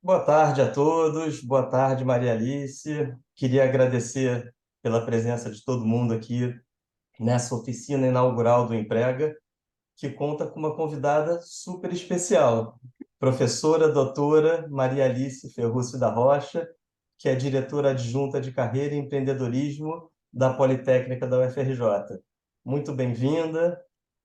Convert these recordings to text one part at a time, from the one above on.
Boa tarde a todos, boa tarde, Maria Alice. Queria agradecer pela presença de todo mundo aqui nessa oficina inaugural do Emprega, que conta com uma convidada super especial, professora doutora Maria Alice Ferrucci da Rocha, que é diretora adjunta de Carreira e Empreendedorismo da Politécnica da UFRJ. Muito bem-vinda.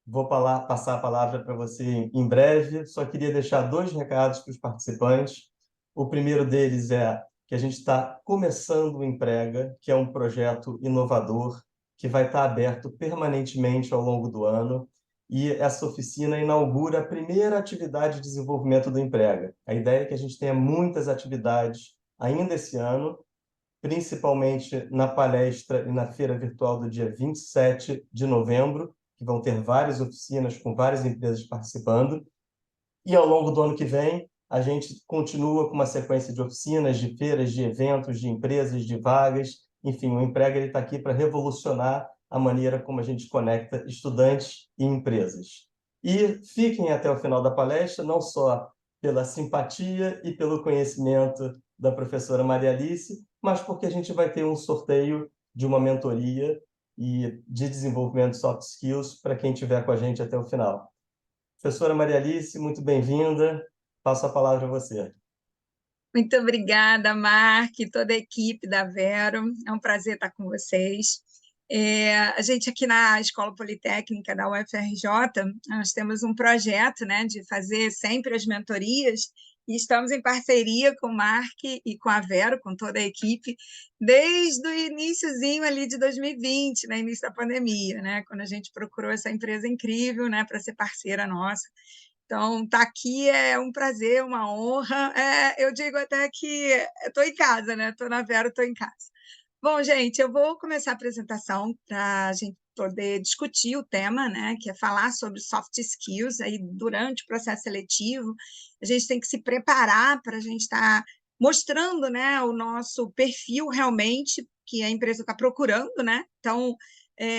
Vou passar a palavra para você em breve. Só queria deixar dois recados para os participantes. O primeiro deles é que a gente está começando o Emprega, que é um projeto inovador que vai estar aberto permanentemente ao longo do ano. E essa oficina inaugura a primeira atividade de desenvolvimento do Emprega. A ideia é que a gente tenha muitas atividades ainda esse ano, principalmente na palestra e na feira virtual do dia 27 de novembro, que vão ter várias oficinas com várias empresas participando. E ao longo do ano que vem, a gente continua com uma sequência de oficinas, de feiras, de eventos, de empresas, de vagas. Enfim, o Emprega está aqui para revolucionar a maneira como a gente conecta estudantes e empresas. E fiquem até o final da palestra, não só pela simpatia e pelo conhecimento da professora Maria Alice, mas porque a gente vai ter um sorteio de uma mentoria e de desenvolvimento de soft skills para quem estiver com a gente até o final. Professora Maria Alice, muito bem-vinda. Passo a palavra a você. Muito obrigada, Mark, e toda a equipe da Vero. É um prazer estar com vocês. A gente aqui na Escola Politécnica da UFRJ, nós temos um projeto, né, de fazer sempre as mentorias, e estamos em parceria com o Mark e com a Vero, com toda a equipe, desde o iniciozinho ali de 2020, no início da pandemia, né, quando a gente procurou essa empresa incrível, né, para ser parceira nossa. Então, estar aqui é um prazer, uma honra. Eu digo até que estou em casa, né? Estou na Vera, estou em casa. Bom, gente, eu vou começar a apresentação para a gente poder discutir o tema, né? Que é falar sobre soft skills aí durante o processo seletivo. A gente tem que se preparar para a gente estar mostrando, né, o nosso perfil realmente que a empresa está procurando, né? Então,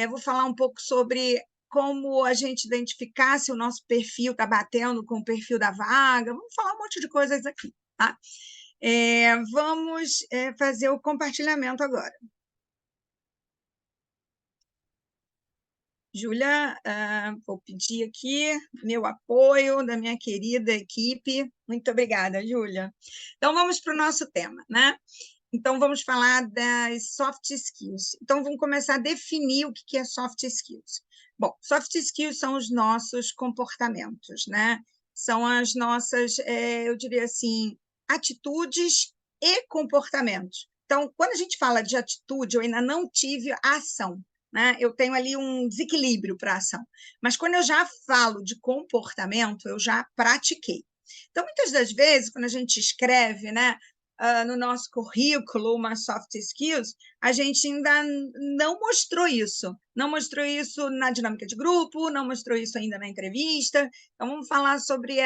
vou falar um pouco sobre como a gente identificar se o nosso perfil está batendo com o perfil da vaga. Vamos falar um monte de coisas aqui, tá? Vamos fazer o compartilhamento agora. Júlia, vou pedir aqui meu apoio da minha querida equipe. Muito obrigada, Júlia. Então, vamos para o nosso tema, né? Então, vamos falar das soft skills. Então, vamos começar a definir o que é soft skills. Bom, soft skills são os nossos comportamentos, né? São as nossas, eu diria assim, atitudes e comportamentos. Então, quando a gente fala de atitude, eu ainda não tive a ação, né? Eu tenho ali um desequilíbrio para a ação. Mas quando eu já falo de comportamento, eu já pratiquei. Então, muitas das vezes, quando a gente escreve, né, no nosso currículo uma soft skills, a gente ainda não mostrou isso na dinâmica de grupo, não mostrou isso ainda na entrevista. Então, vamos falar sobre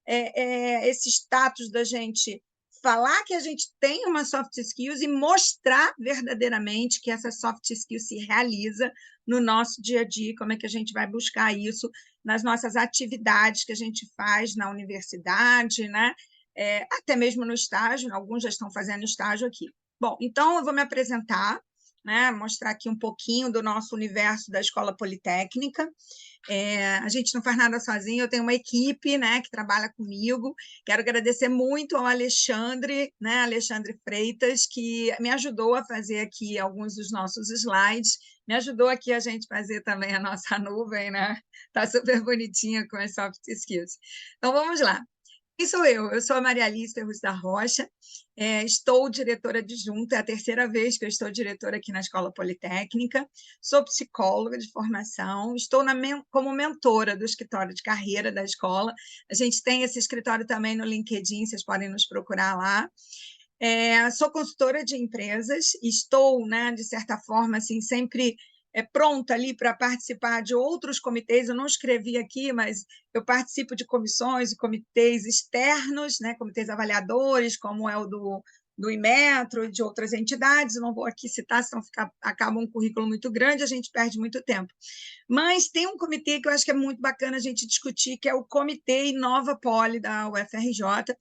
esse status da gente falar que a gente tem uma soft skills e mostrar verdadeiramente que essa soft skills se realiza no nosso dia a dia, como é que a gente vai buscar isso nas nossas atividades que a gente faz na universidade, né? Até mesmo no estágio, alguns já estão fazendo estágio aqui. Bom, então eu vou me apresentar, né, mostrar aqui um pouquinho do nosso universo da Escola Politécnica. A gente não faz nada sozinho, eu tenho uma equipe, né, que trabalha comigo. Quero agradecer muito ao Alexandre, né, Alexandre Freitas, que me ajudou a fazer aqui alguns dos nossos slides, me ajudou aqui a gente fazer também a nossa nuvem, né? Está super bonitinha com as soft skills. Então, vamos lá. Quem sou eu? Eu sou a Maria Alice Ferruz da Rocha, estou diretora adjunta, é a terceira vez que eu estou diretora aqui na Escola Politécnica, sou psicóloga de formação, estou como mentora do escritório de carreira da escola, a gente tem esse escritório também no LinkedIn, vocês podem nos procurar lá. Sou consultora de empresas, estou, né, de certa forma, assim, sempre pronta ali para participar de outros comitês. Eu não escrevi aqui, mas eu participo de comissões e comitês externos, né, comitês avaliadores, como é o do Inmetro e de outras entidades. Eu não vou aqui citar, senão acaba um currículo muito grande, a gente perde muito tempo. Mas tem um comitê que eu acho que é muito bacana a gente discutir, que é o Comitê Inova Poli da UFRJ,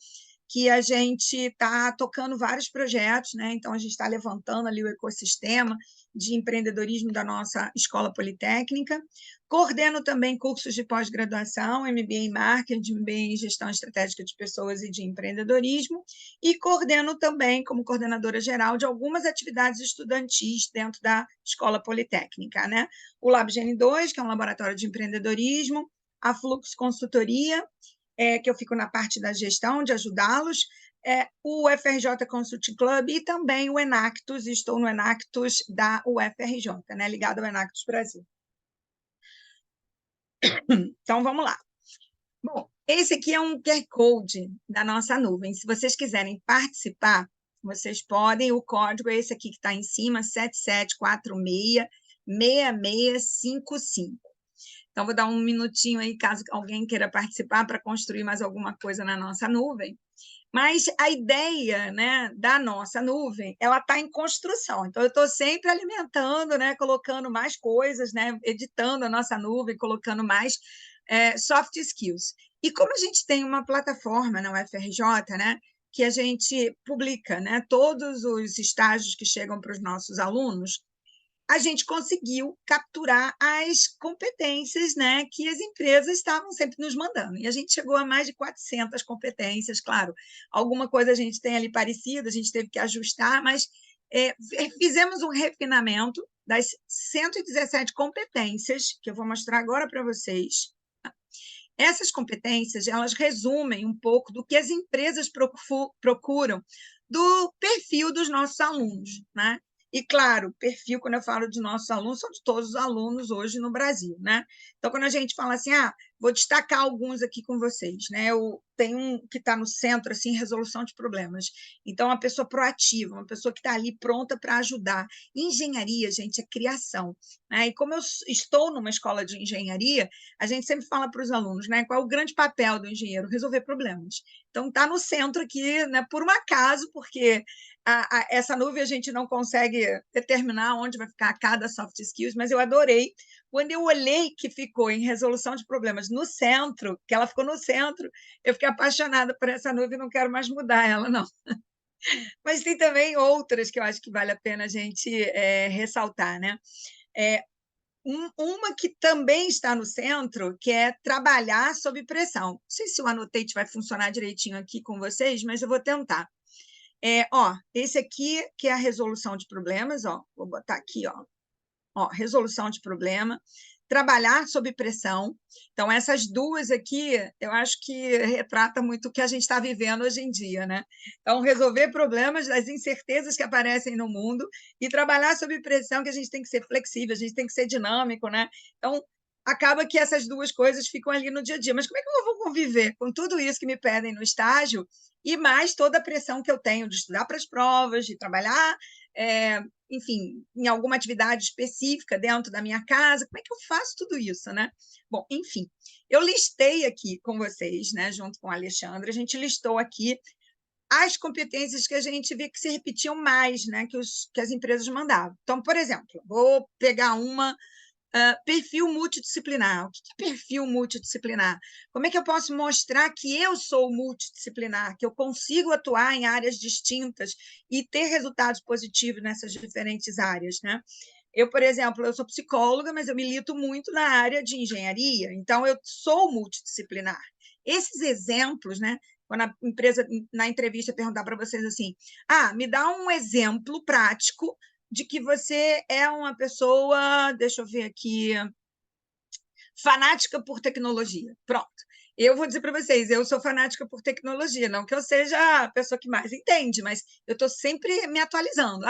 que a gente está tocando vários projetos, né? Então, a gente está levantando ali o ecossistema de empreendedorismo da nossa Escola Politécnica. Coordeno também cursos de pós-graduação, MBA em Marketing, MBA em Gestão Estratégica de Pessoas e de Empreendedorismo, e coordeno também, como coordenadora geral, de algumas atividades estudantis dentro da Escola Politécnica, né? O LabGen 2, que é um laboratório de empreendedorismo, a Flux Consultoria, que eu fico na parte da gestão, de ajudá-los, o FRJ Consulting Club e também o Enactus, estou no Enactus da UFRJ, né, ligado ao Enactus Brasil. Então, vamos lá. Bom, esse aqui é um QR Code da nossa nuvem. Se vocês quiserem participar, vocês podem, o código é esse aqui que está em cima, 7746-6655. Então, vou dar um minutinho aí, caso alguém queira participar, para construir mais alguma coisa na nossa nuvem. Mas a ideia, né, da nossa nuvem, ela está em construção. Então, eu estou sempre alimentando, né, colocando mais coisas, né, editando a nossa nuvem, colocando mais soft skills. E como a gente tem uma plataforma na UFRJ, né, que a gente publica, né, todos os estágios que chegam para os nossos alunos, a gente conseguiu capturar as competências, né, que as empresas estavam sempre nos mandando. E a gente chegou a mais de 400 competências, claro. Alguma coisa a gente tem ali parecida, a gente teve que ajustar, mas fizemos um refinamento das 117 competências, que eu vou mostrar agora para vocês. Essas competências, elas resumem um pouco do que as empresas procuram do perfil dos nossos alunos, né? E, claro, perfil, quando eu falo de nossos alunos, são de todos os alunos hoje no Brasil, né? Então, quando a gente fala assim, vou destacar alguns aqui com vocês, né? Tem um que está no centro, assim, resolução de problemas. Então, uma pessoa proativa, uma pessoa que está ali pronta para ajudar. Engenharia, gente, é criação, né? E como eu estou numa escola de engenharia, a gente sempre fala para os alunos, né? Qual é o grande papel do engenheiro? Resolver problemas. Então, está no centro aqui, né? Por um acaso, porque essa nuvem a gente não consegue determinar onde vai ficar cada soft skills, mas eu adorei. Quando eu olhei que ficou em resolução de problemas no centro, que ela ficou no centro, eu fiquei apaixonada por essa nuvem e não quero mais mudar ela, não. Mas tem também outras que eu acho que vale a pena a gente ressaltar, né? Uma que também está no centro, que é trabalhar sob pressão. Não sei se o Annotate vai funcionar direitinho aqui com vocês, mas eu vou tentar. Esse aqui que é a resolução de problemas, vou botar aqui, resolução de problema, trabalhar sob pressão. Então, essas duas aqui, eu acho que retrata muito o que a gente está vivendo hoje em dia, né? Então, resolver problemas das incertezas que aparecem no mundo e trabalhar sob pressão, que a gente tem que ser flexível, a gente tem que ser dinâmico, né? Então, acaba que essas duas coisas ficam ali no dia a dia. Mas como é que eu vou conviver com tudo isso que me pedem no estágio e mais toda a pressão que eu tenho de estudar para as provas, de trabalhar, enfim, em alguma atividade específica dentro da minha casa? Como é que eu faço tudo isso, né? Bom, enfim, eu listei aqui com vocês, né, junto com a Alexandra, a gente listou aqui as competências que a gente vê que se repetiam mais, né, que as empresas mandavam. Então, por exemplo, vou pegar uma perfil multidisciplinar. O que é perfil multidisciplinar? Como é que eu posso mostrar que eu sou multidisciplinar, que eu consigo atuar em áreas distintas e ter resultados positivos nessas diferentes áreas, né? Eu, por exemplo, eu sou psicóloga, mas eu milito muito na área de engenharia, então eu sou multidisciplinar. Esses exemplos, né? Quando a empresa, na entrevista, perguntar para vocês assim, me dá um exemplo prático de que você é uma pessoa, deixa eu ver aqui, fanática por tecnologia. Pronto. Eu vou dizer para vocês, eu sou fanática por tecnologia, não que eu seja a pessoa que mais entende, mas eu estou sempre me atualizando.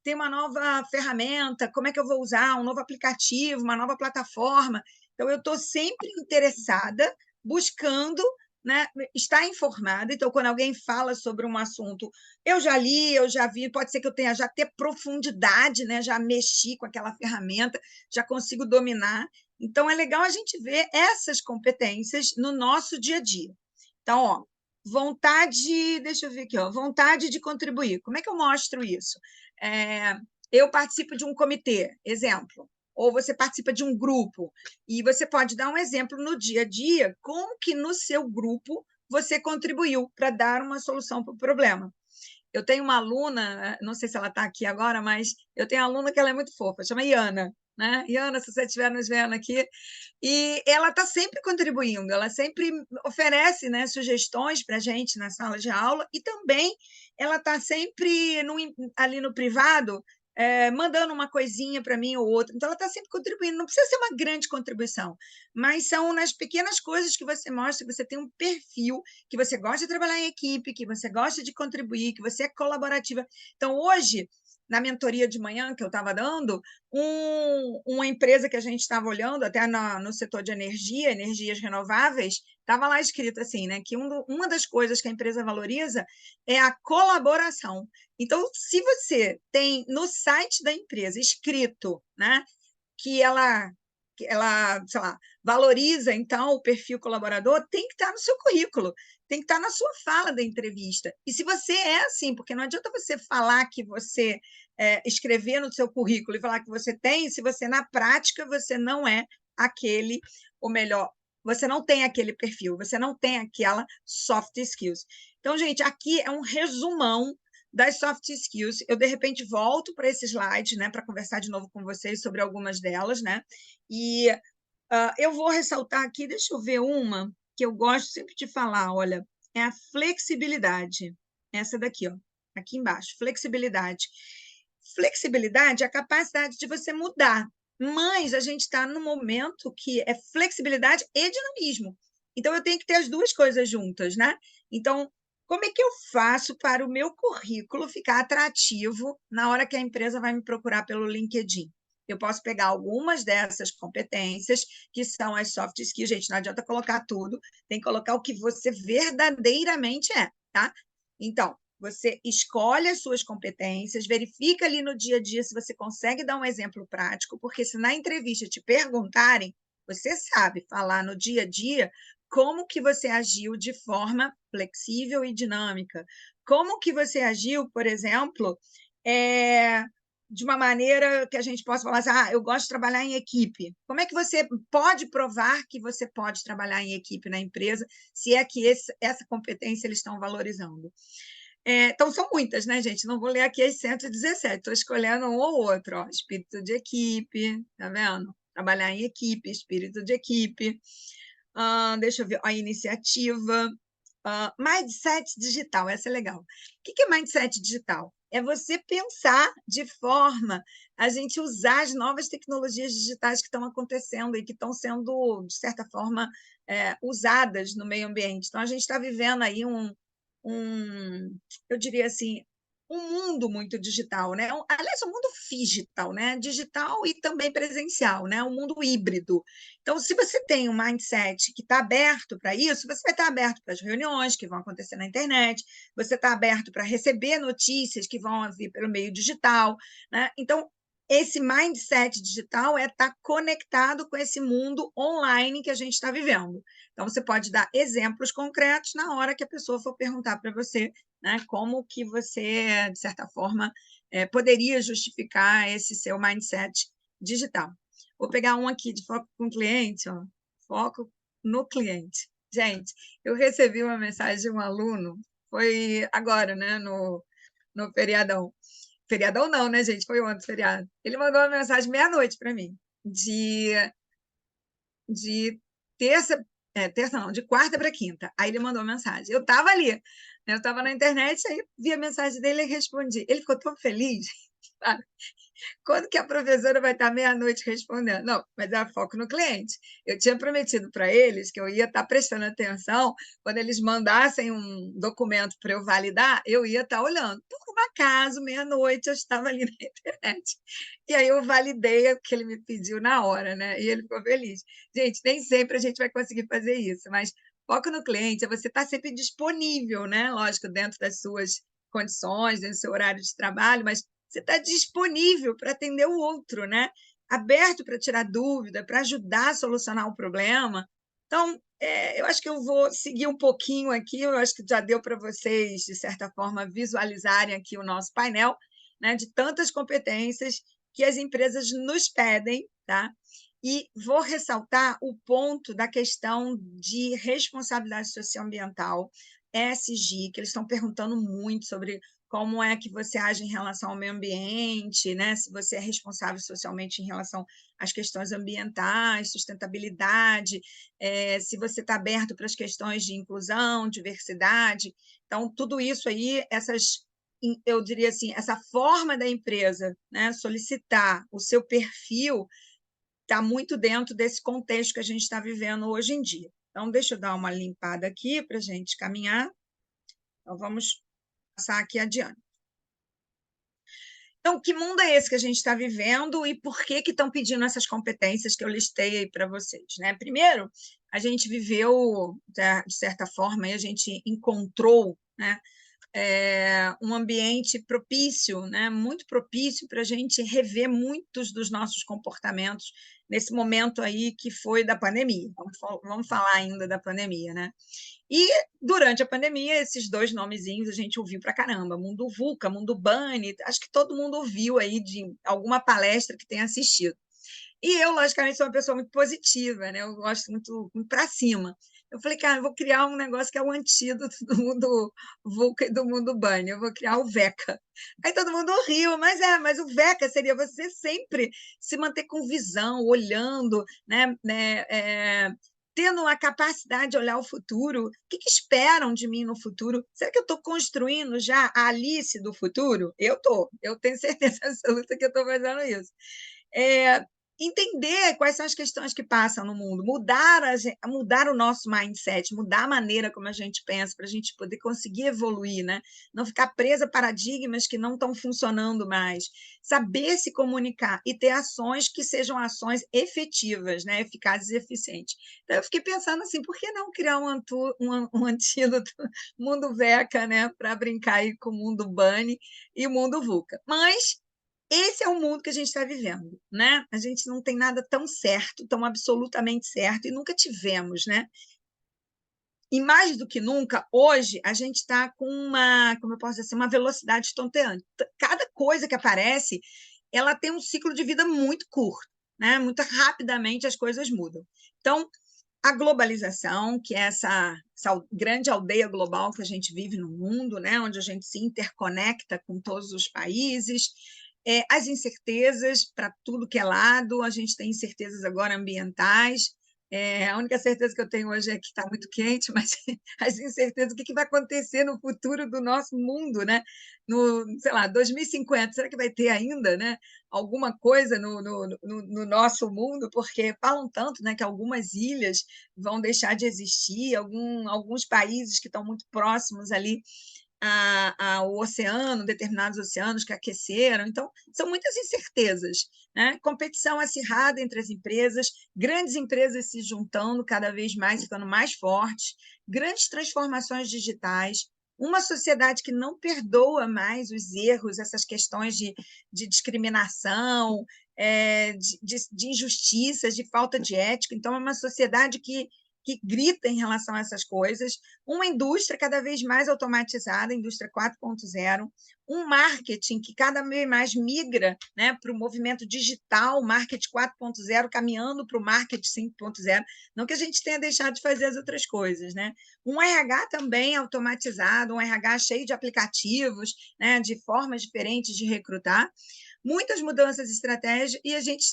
Tem uma nova ferramenta, como é que eu vou usar? Um novo aplicativo, uma nova plataforma. Então, eu estou sempre interessada, buscando, né, estar informada. Então, quando alguém fala sobre um assunto, eu já li, eu já vi, pode ser que eu tenha já ter profundidade, né, já mexi com aquela ferramenta, já consigo dominar. Então, é legal a gente ver essas competências no nosso dia a dia. Então, vontade, deixa eu ver aqui, vontade de contribuir. Como é que eu mostro isso? Eu participo de um comitê, exemplo, ou você participa de um grupo, e você pode dar um exemplo no dia a dia, como que no seu grupo você contribuiu para dar uma solução para o problema. Eu tenho uma aluna, não sei se ela está aqui agora, mas eu tenho uma aluna que ela é muito fofa, chama Iana, né? Iana, se você estiver nos vendo aqui, e ela está sempre contribuindo, ela sempre oferece, né, sugestões para a gente na sala de aula, e também ela está sempre ali no privado, mandando uma coisinha para mim ou outra. Então, ela está sempre contribuindo. Não precisa ser uma grande contribuição, mas são nas pequenas coisas que você mostra que você tem um perfil, que você gosta de trabalhar em equipe, que você gosta de contribuir, que você é colaborativa. Então, hoje, na mentoria de manhã que eu estava dando, uma empresa que a gente estava olhando, até no setor de energia, energias renováveis, estava lá escrito assim, né, que uma das coisas que a empresa valoriza é a colaboração. Então, se você tem no site da empresa escrito, né, que ela, sei lá, valoriza, então, o perfil colaborador, tem que estar no seu currículo, tem que estar na sua fala da entrevista. E se você é assim, porque não adianta você falar que você escrever no seu currículo e falar que você tem, se você, na prática, você não é aquele, ou melhor, você não tem aquele perfil, você não tem aquela soft skills. Então, gente, aqui é um resumão das soft skills. Eu, de repente, volto para esse slide, né, para conversar de novo com vocês sobre algumas delas, né? E eu vou ressaltar aqui, deixa eu ver uma que eu gosto sempre de falar, olha, é a flexibilidade. Essa daqui, ó, aqui embaixo, flexibilidade. Flexibilidade é a capacidade de você mudar, mas a gente está num momento que é flexibilidade e dinamismo. Então, eu tenho que ter as duas coisas juntas, né? Então, como é que eu faço para o meu currículo ficar atrativo na hora que a empresa vai me procurar pelo LinkedIn? Eu posso pegar algumas dessas competências, que são as soft skills, gente, não adianta colocar tudo, tem que colocar o que você verdadeiramente é, tá? Então, você escolhe as suas competências, verifica ali no dia a dia se você consegue dar um exemplo prático, porque se na entrevista te perguntarem, você sabe falar no dia a dia como que você agiu de forma flexível e dinâmica. Como que você agiu, por exemplo, de uma maneira que a gente possa falar assim, eu gosto de trabalhar em equipe. Como é que você pode provar que você pode trabalhar em equipe na empresa, se é que essa competência eles estão valorizando? Então, são muitas, né, gente? Não vou ler aqui as 117, estou escolhendo um ou outro. Ó. Espírito de equipe, tá vendo? Trabalhar em equipe, espírito de equipe. Deixa eu ver, a iniciativa. Mindset digital, essa é legal. O que é mindset digital? É você pensar de forma a gente usar as novas tecnologias digitais que estão acontecendo e que estão sendo, de certa forma, usadas no meio ambiente. Então, a gente está vivendo aí eu diria assim, um mundo muito digital, né? Aliás, um mundo digital, né? Digital e também presencial, né? Um mundo híbrido. Então, se você tem um mindset que está aberto para isso, você vai estar aberto para as reuniões que vão acontecer na internet, você está aberto para receber notícias que vão vir pelo meio digital, né? Então, esse mindset digital é estar conectado com esse mundo online que a gente está vivendo. Então, você pode dar exemplos concretos na hora que a pessoa for perguntar para você, né, como que você, de certa forma, poderia justificar esse seu mindset digital. Vou pegar um aqui de foco com o cliente, ó, foco no cliente. Gente, eu recebi uma mensagem de um aluno, foi agora, né, no feriadão. Feriadão não, né, gente? Foi ontem feriado. Ele mandou uma mensagem meia-noite para mim, de terça, terça não, de quarta para quinta. Aí ele mandou mensagem. Eu estava ali, né? Eu estava na internet, aí vi a mensagem dele e respondi. Ele ficou tão feliz, sabe? Quando que a professora vai estar meia-noite respondendo? Não, mas é foco no cliente. Eu tinha prometido para eles que eu ia estar prestando atenção quando eles mandassem um documento para eu validar, eu ia estar olhando. Por um acaso, meia-noite, eu estava ali na internet. E aí eu validei o que ele me pediu na hora, né? E ele ficou feliz. Gente, nem sempre a gente vai conseguir fazer isso, mas foco no cliente é você estar sempre disponível, né? Lógico, dentro das suas condições, dentro do seu horário de trabalho, mas você está disponível para atender o outro, né? Aberto para tirar dúvida, para ajudar a solucionar o problema. Então, eu acho que eu vou seguir um pouquinho aqui, eu acho que já deu para vocês, de certa forma, visualizarem aqui o nosso painel, né, de tantas competências que as empresas nos pedem, tá? E vou ressaltar o ponto da questão de responsabilidade socioambiental, ESG, que eles estão perguntando muito sobre como é que você age em relação ao meio ambiente, né? Se você é responsável socialmente em relação às questões ambientais, sustentabilidade, se você está aberto para as questões de inclusão, diversidade. Então, tudo isso aí, eu diria assim, essa forma da empresa, né, solicitar o seu perfil está muito dentro desse contexto que a gente está vivendo hoje em dia. Então, deixa eu dar uma limpada aqui para a gente caminhar. Então, vamos passar aqui adiante. Então, que mundo é esse que a gente está vivendo e por que estão pedindo essas competências que eu listei aí para vocês? Né? Primeiro, a gente viveu, de certa forma, e a gente encontrou, né, um ambiente propício, né, muito propício para a gente rever muitos dos nossos comportamentos nesse momento aí que foi da pandemia. Vamos falar ainda da pandemia, né? E durante a pandemia, esses dois nomezinhos a gente ouviu para caramba, Mundo VUCA, Mundo Bunny, acho que todo mundo ouviu aí de alguma palestra que tenha assistido. E eu, logicamente, sou uma pessoa muito positiva, né? Eu gosto muito para cima. Eu falei, cara, eu vou criar um negócio que é o antídoto do mundo VUCA e do mundo Bunny, eu vou criar o VECA. Aí todo mundo riu, mas o VECA seria você sempre se manter com visão, olhando, tendo a capacidade de olhar o futuro. O que esperam de mim no futuro? Será que eu estou construindo já a Alice do futuro? Eu tenho certeza absoluta que eu estou fazendo isso. Entender quais são as questões que passam no mundo, mudar o nosso mindset, mudar a maneira como a gente pensa, para a gente poder conseguir evoluir, né? Não ficar presa a paradigmas que não estão funcionando mais, saber se comunicar e ter ações que sejam ações efetivas, né? Eficazes e eficientes. Então, eu fiquei pensando assim, por que não criar um antídoto mundo VECA, né? Para brincar aí com o mundo Bunny e o mundo VUCA. Mas esse é o mundo que a gente está vivendo, né? A gente não tem nada tão certo, tão absolutamente certo, e nunca tivemos, né? E mais do que nunca, hoje, a gente está com como eu posso dizer, uma velocidade estonteante. Cada coisa que aparece, ela tem um ciclo de vida muito curto, né? Muito rapidamente as coisas mudam. Então, a globalização, que é essa grande aldeia global que a gente vive no mundo, né? Onde a gente se interconecta com todos os países, as incertezas para tudo que é lado, a gente tem incertezas agora ambientais. A única certeza que eu tenho hoje é que está muito quente, mas as incertezas, o que vai acontecer no futuro do nosso mundo, né? No, sei lá, 2050, será que vai ter ainda, né, alguma coisa no nosso mundo? Porque falam tanto, né, que algumas ilhas vão deixar de existir, alguns países que estão muito próximos ali ao oceano, determinados oceanos que aqueceram. Então, são muitas incertezas, né? Competição acirrada entre as empresas, grandes empresas se juntando cada vez mais, ficando mais fortes, grandes transformações digitais, uma sociedade que não perdoa mais os erros, essas questões de discriminação, de injustiças, de falta de ética. Então, é uma sociedade que grita em relação a essas coisas, uma indústria cada vez mais automatizada, indústria 4.0, um marketing que cada vez mais migra, né, para o movimento digital, marketing 4.0, caminhando para o marketing 5.0, não que a gente tenha deixado de fazer as outras coisas, né? Um RH também automatizado, um RH cheio de aplicativos, né, de formas diferentes de recrutar, muitas mudanças de estratégia, e a gente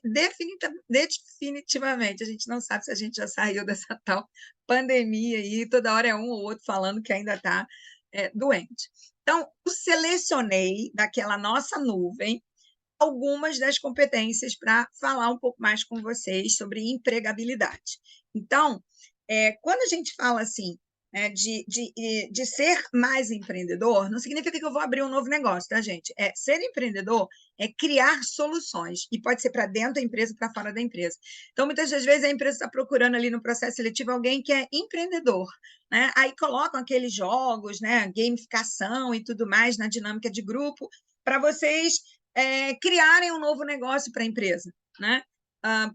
definitivamente, a gente não sabe se a gente já saiu dessa tal pandemia aí, toda hora é um ou outro falando que ainda está doente. Então, eu selecionei daquela nossa nuvem algumas das competências para falar um pouco mais com vocês sobre empregabilidade. Então, quando a gente fala assim, né, de ser mais empreendedor, não significa que eu vou abrir um novo negócio, tá, gente? Ser empreendedor é criar soluções, e pode ser para dentro da empresa, para fora da empresa. Então, muitas das vezes, a empresa está procurando ali no processo seletivo alguém que é empreendedor, né? Aí colocam aqueles jogos, né, gamificação e tudo mais na dinâmica de grupo, para vocês criarem um novo negócio para a empresa, né?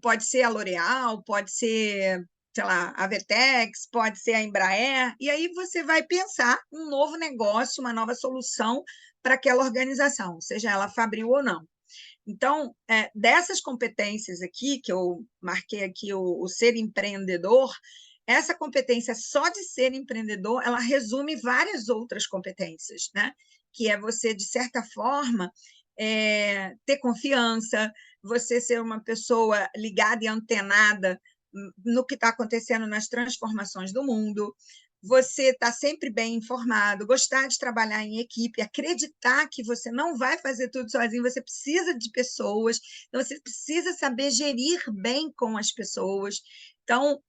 Pode ser a L'Oréal, pode ser, sei lá, a Vetex, pode ser a Embraer, e aí você vai pensar um novo negócio, uma nova solução para aquela organização, seja ela fabril ou não. Então, dessas competências aqui, que eu marquei aqui o ser empreendedor, essa competência só de ser empreendedor, ela resume várias outras competências, né? Que é você, de certa forma, ter confiança, você ser uma pessoa ligada e antenada no que está acontecendo nas transformações do mundo, você estar sempre bem informado, gostar de trabalhar em equipe, acreditar que você não vai fazer tudo sozinho, você precisa de pessoas, então você precisa saber gerir bem com as pessoas. Então,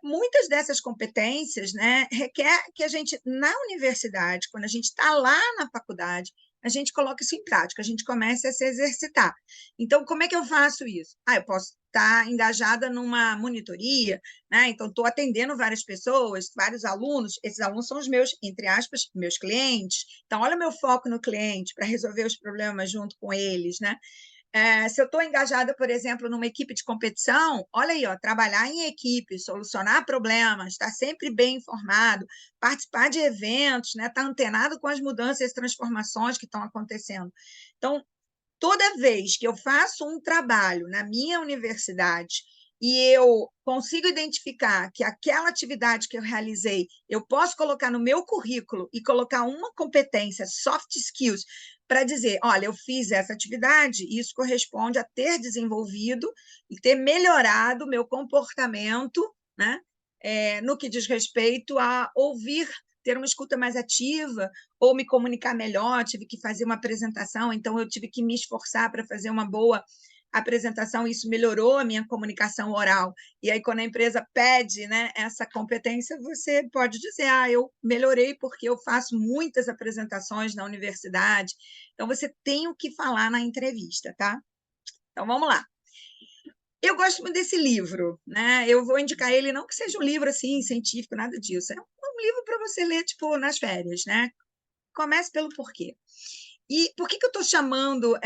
muitas dessas competências, né, requer que a gente, na universidade, quando a gente está lá na faculdade, a gente coloca isso em prática, a gente começa a se exercitar. Então, como é que eu faço isso? Eu posso estar engajada numa monitoria, né? Então, estou atendendo várias pessoas, vários alunos, esses alunos são os meus, entre aspas, meus clientes. Então, olha o meu foco no cliente para resolver os problemas junto com eles, né? Se eu estou engajada, por exemplo, numa equipe de competição, olha aí, ó, trabalhar em equipe, solucionar problemas, estar sempre bem informado, participar de eventos, né, estar antenado com as mudanças e transformações que estão acontecendo. Então, toda vez que eu faço um trabalho na minha universidade e eu consigo identificar que aquela atividade que eu realizei, eu posso colocar no meu currículo e colocar uma competência, soft skills, para dizer, olha, eu fiz essa atividade, e isso corresponde a ter desenvolvido e ter melhorado o meu comportamento, né? No que diz respeito a ouvir, ter uma escuta mais ativa, ou me comunicar melhor, tive que fazer uma apresentação, então eu tive que me esforçar para fazer uma boa apresentação, isso melhorou a minha comunicação oral. E aí, quando a empresa pede, né, essa competência, você pode dizer, eu melhorei porque eu faço muitas apresentações na universidade. Então, você tem o que falar na entrevista, tá? Então, vamos lá. Eu gosto muito desse livro, né? Eu vou indicar ele, não que seja um livro assim, científico, nada disso. É um livro para você ler, tipo, nas férias, né? Comece pelo porquê. E por que eu estou chamando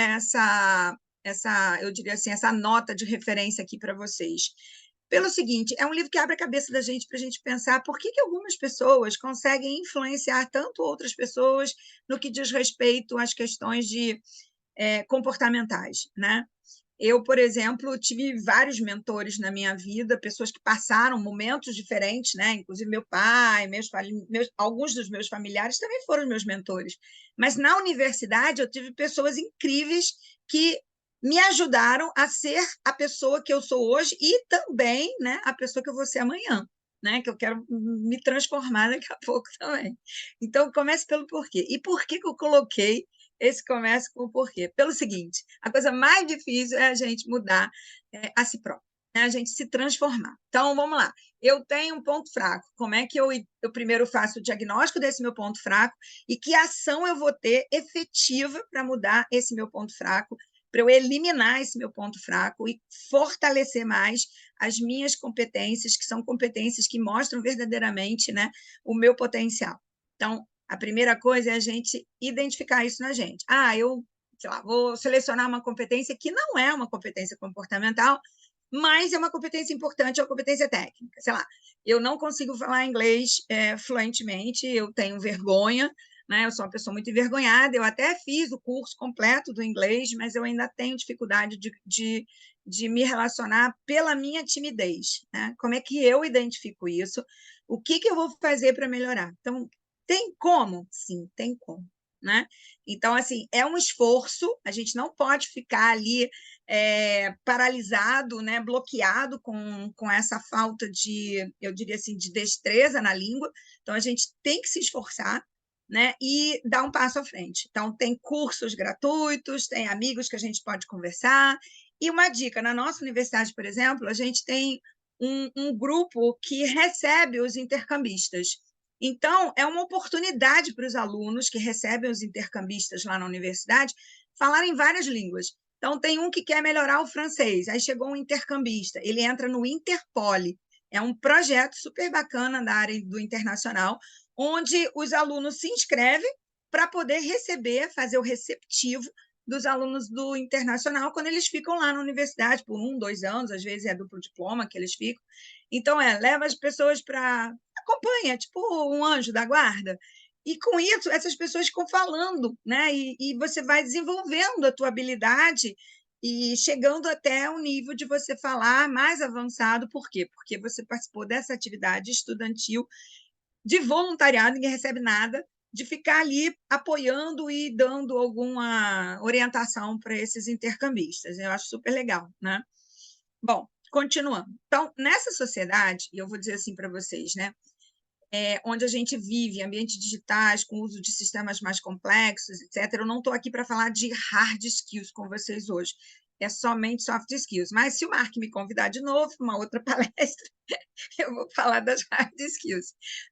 eu diria assim, essa nota de referência aqui para vocês? Pelo seguinte, é um livro que abre a cabeça da gente para a gente pensar por que algumas pessoas conseguem influenciar tanto outras pessoas no que diz respeito às questões comportamentais, né? Eu, por exemplo, tive vários mentores na minha vida, pessoas que passaram momentos diferentes, né? Inclusive meu pai, alguns dos meus familiares também foram meus mentores. Mas na universidade eu tive pessoas incríveis que me ajudaram a ser a pessoa que eu sou hoje e também, né, a pessoa que eu vou ser amanhã, né? Que eu quero me transformar daqui a pouco também. Então, comece pelo porquê. E por que eu coloquei esse comércio com o porquê? Pelo seguinte, a coisa mais difícil é a gente mudar a si próprio, né? A gente se transformar. Então, vamos lá. Eu tenho um ponto fraco. Como é que eu primeiro faço o diagnóstico desse meu ponto fraco e que ação eu vou ter efetiva para mudar esse meu ponto fraco, para eu eliminar esse meu ponto fraco e fortalecer mais as minhas competências, que são competências que mostram verdadeiramente, né, o meu potencial. Então, a primeira coisa é a gente identificar isso na gente. Eu, sei lá, vou selecionar uma competência que não é uma competência comportamental, mas é uma competência importante, é uma competência técnica. Sei lá, eu não consigo falar inglês fluentemente, eu tenho vergonha, né? Eu sou uma pessoa muito envergonhada, eu até fiz o curso completo do inglês, mas eu ainda tenho dificuldade de me relacionar pela minha timidez, né? Como é que eu identifico isso? O que eu vou fazer para melhorar? Então, tem como? Sim, tem como. Né? Então, assim, é um esforço, a gente não pode ficar ali paralisado, né, bloqueado com essa falta de, eu diria assim, de destreza na língua. Então, a gente tem que se esforçar, né, e dar um passo à frente. Então, tem cursos gratuitos, tem amigos que a gente pode conversar. E uma dica, na nossa universidade, por exemplo, a gente tem um grupo que recebe os intercambistas. Então, é uma oportunidade para os alunos que recebem os intercambistas lá na universidade falarem várias línguas. Então, tem um que quer melhorar o francês, aí chegou um intercambista, ele entra no Interpoli, é um projeto super bacana da área do internacional, onde os alunos se inscrevem para poder receber, fazer o receptivo dos alunos do internacional quando eles ficam lá na universidade por 1, 2 anos, às vezes é duplo diploma que eles ficam. Então, leva as pessoas para acompanha, tipo um anjo da guarda. E, com isso, essas pessoas ficam falando, né? E você vai desenvolvendo a tua habilidade e chegando até o nível de você falar mais avançado. Por quê? Porque você participou dessa atividade estudantil de voluntariado, ninguém recebe nada, de ficar ali apoiando e dando alguma orientação para esses intercambistas. Eu acho super legal, né? Bom, continuando. Então, nessa sociedade, e eu vou dizer assim para vocês, né? Onde a gente vive, ambientes digitais, com uso de sistemas mais complexos, etc. Eu não estou aqui para falar de hard skills com vocês hoje, é somente soft skills. Mas se o Mark me convidar de novo para uma outra palestra, eu vou falar das hard skills.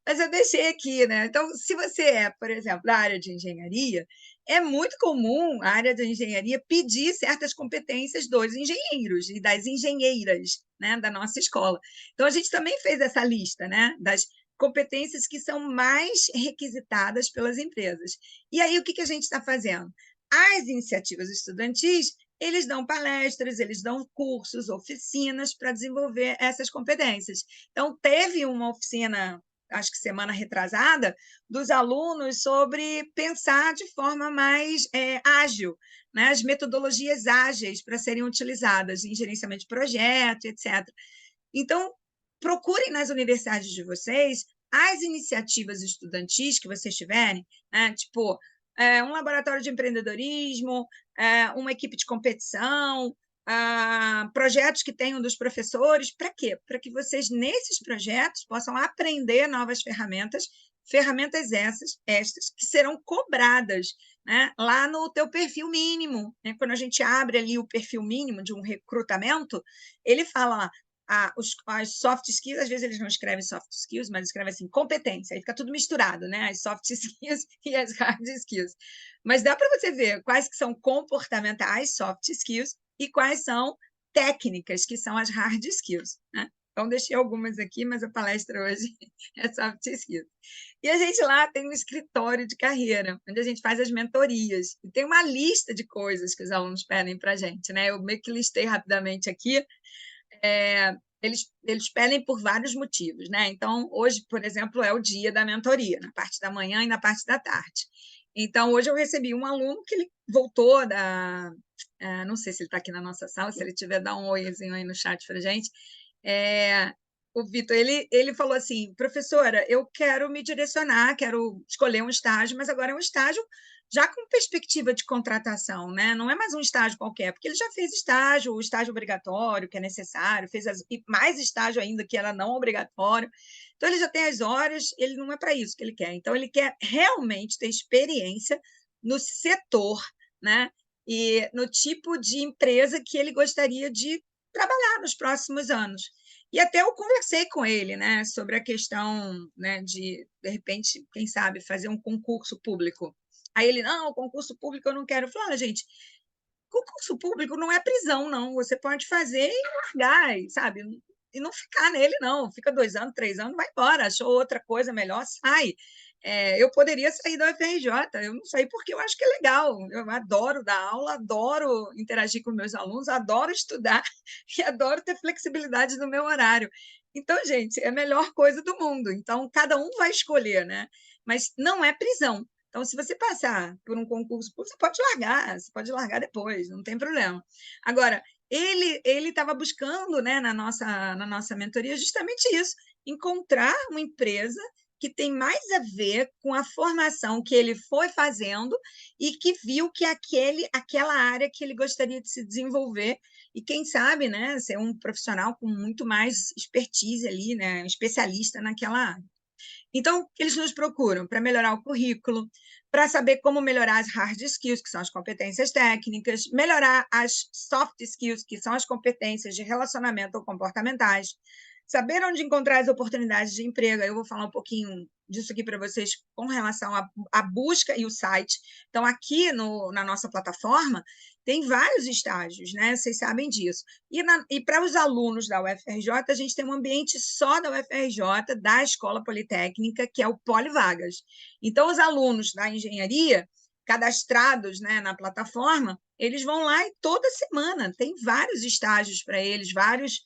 Mas eu deixei aqui, né? Então, se você é, por exemplo, da área de engenharia, é muito comum a área de engenharia pedir certas competências dos engenheiros e das engenheiras, né, da nossa escola. Então, a gente também fez essa lista, né, das competências que são mais requisitadas pelas empresas. E aí, o que a gente está fazendo? As iniciativas estudantis, eles dão palestras, eles dão cursos, oficinas para desenvolver essas competências. Então, teve uma oficina, acho que semana retrasada, dos alunos sobre pensar de forma mais ágil, né? As metodologias ágeis para serem utilizadas em gerenciamento de projeto, etc. Então, procurem nas universidades de vocês as iniciativas estudantis que vocês tiverem, né? Tipo, um laboratório de empreendedorismo, uma equipe de competição, projetos que tenham dos professores. Para quê? Para que vocês, nesses projetos, possam aprender novas ferramentas, ferramentas estas que serão cobradas, né, lá no teu perfil mínimo. Né? Quando a gente abre ali o perfil mínimo de um recrutamento, ele fala, as soft skills, às vezes eles não escrevem soft skills, mas escrevem assim, competência, aí fica tudo misturado, né? As soft skills e as hard skills. Mas dá para você ver quais que são comportamentais, soft skills, e quais são técnicas, que são as hard skills, né? Então, deixei algumas aqui, mas a palestra hoje é soft skills. E a gente lá tem um escritório de carreira, onde a gente faz as mentorias. E tem uma lista de coisas que os alunos pedem para a gente, né? Eu meio que listei rapidamente aqui, eles pedem por vários motivos, né? Então, hoje, por exemplo, é o dia da mentoria, na parte da manhã e na parte da tarde. Então, hoje eu recebi um aluno que ele voltou da... não sei se ele está aqui na nossa sala, se ele tiver, dá um oizinho aí no chat para a gente. O Vitor, ele falou assim, professora, eu quero me direcionar, quero escolher um estágio, mas agora é um estágio já com perspectiva de contratação, né? Não é mais um estágio qualquer, porque ele já fez estágio, o estágio obrigatório, que é necessário, e mais estágio ainda, que era não obrigatório. Então, ele já tem as horas, ele não é para isso que ele quer. Então, ele quer realmente ter experiência no setor, né? E no tipo de empresa que ele gostaria de trabalhar nos próximos anos. E até eu conversei com ele, né, sobre a questão, né, de repente, quem sabe, fazer um concurso público. Aí ele, não, concurso público eu não quero. Eu falei, olha, gente, concurso público não é prisão, não. Você pode fazer e largar, sabe? E não ficar nele, não. Fica 2 anos, 3 anos, vai embora. Achou outra coisa melhor, sai. Eu poderia sair da UFRJ, eu não sei porque eu acho que é legal. Eu adoro dar aula, adoro interagir com meus alunos, adoro estudar e adoro ter flexibilidade no meu horário. Então, gente, é a melhor coisa do mundo. Então, cada um vai escolher, né? Mas não é prisão. Então, se você passar por um concurso público, você pode largar depois, não tem problema. Agora, ele estava buscando, né, na nossa mentoria justamente isso, encontrar uma empresa que tem mais a ver com a formação que ele foi fazendo e que viu que aquela área que ele gostaria de se desenvolver e, quem sabe, né, ser um profissional com muito mais expertise ali, né, um especialista naquela área. Então, eles nos procuram para melhorar o currículo, para saber como melhorar as hard skills, que são as competências técnicas, melhorar as soft skills, que são as competências de relacionamento ou comportamentais, saber onde encontrar as oportunidades de emprego. Eu vou falar um pouquinho disso aqui para vocês com relação à busca e o site. Então, aqui na nossa plataforma, tem vários estágios, né? Vocês sabem disso. E para os alunos da UFRJ, a gente tem um ambiente só da UFRJ, da Escola Politécnica, que é o Polivagas. Então, os alunos da engenharia, cadastrados, né, na plataforma, eles vão lá e toda semana tem vários estágios para eles, vários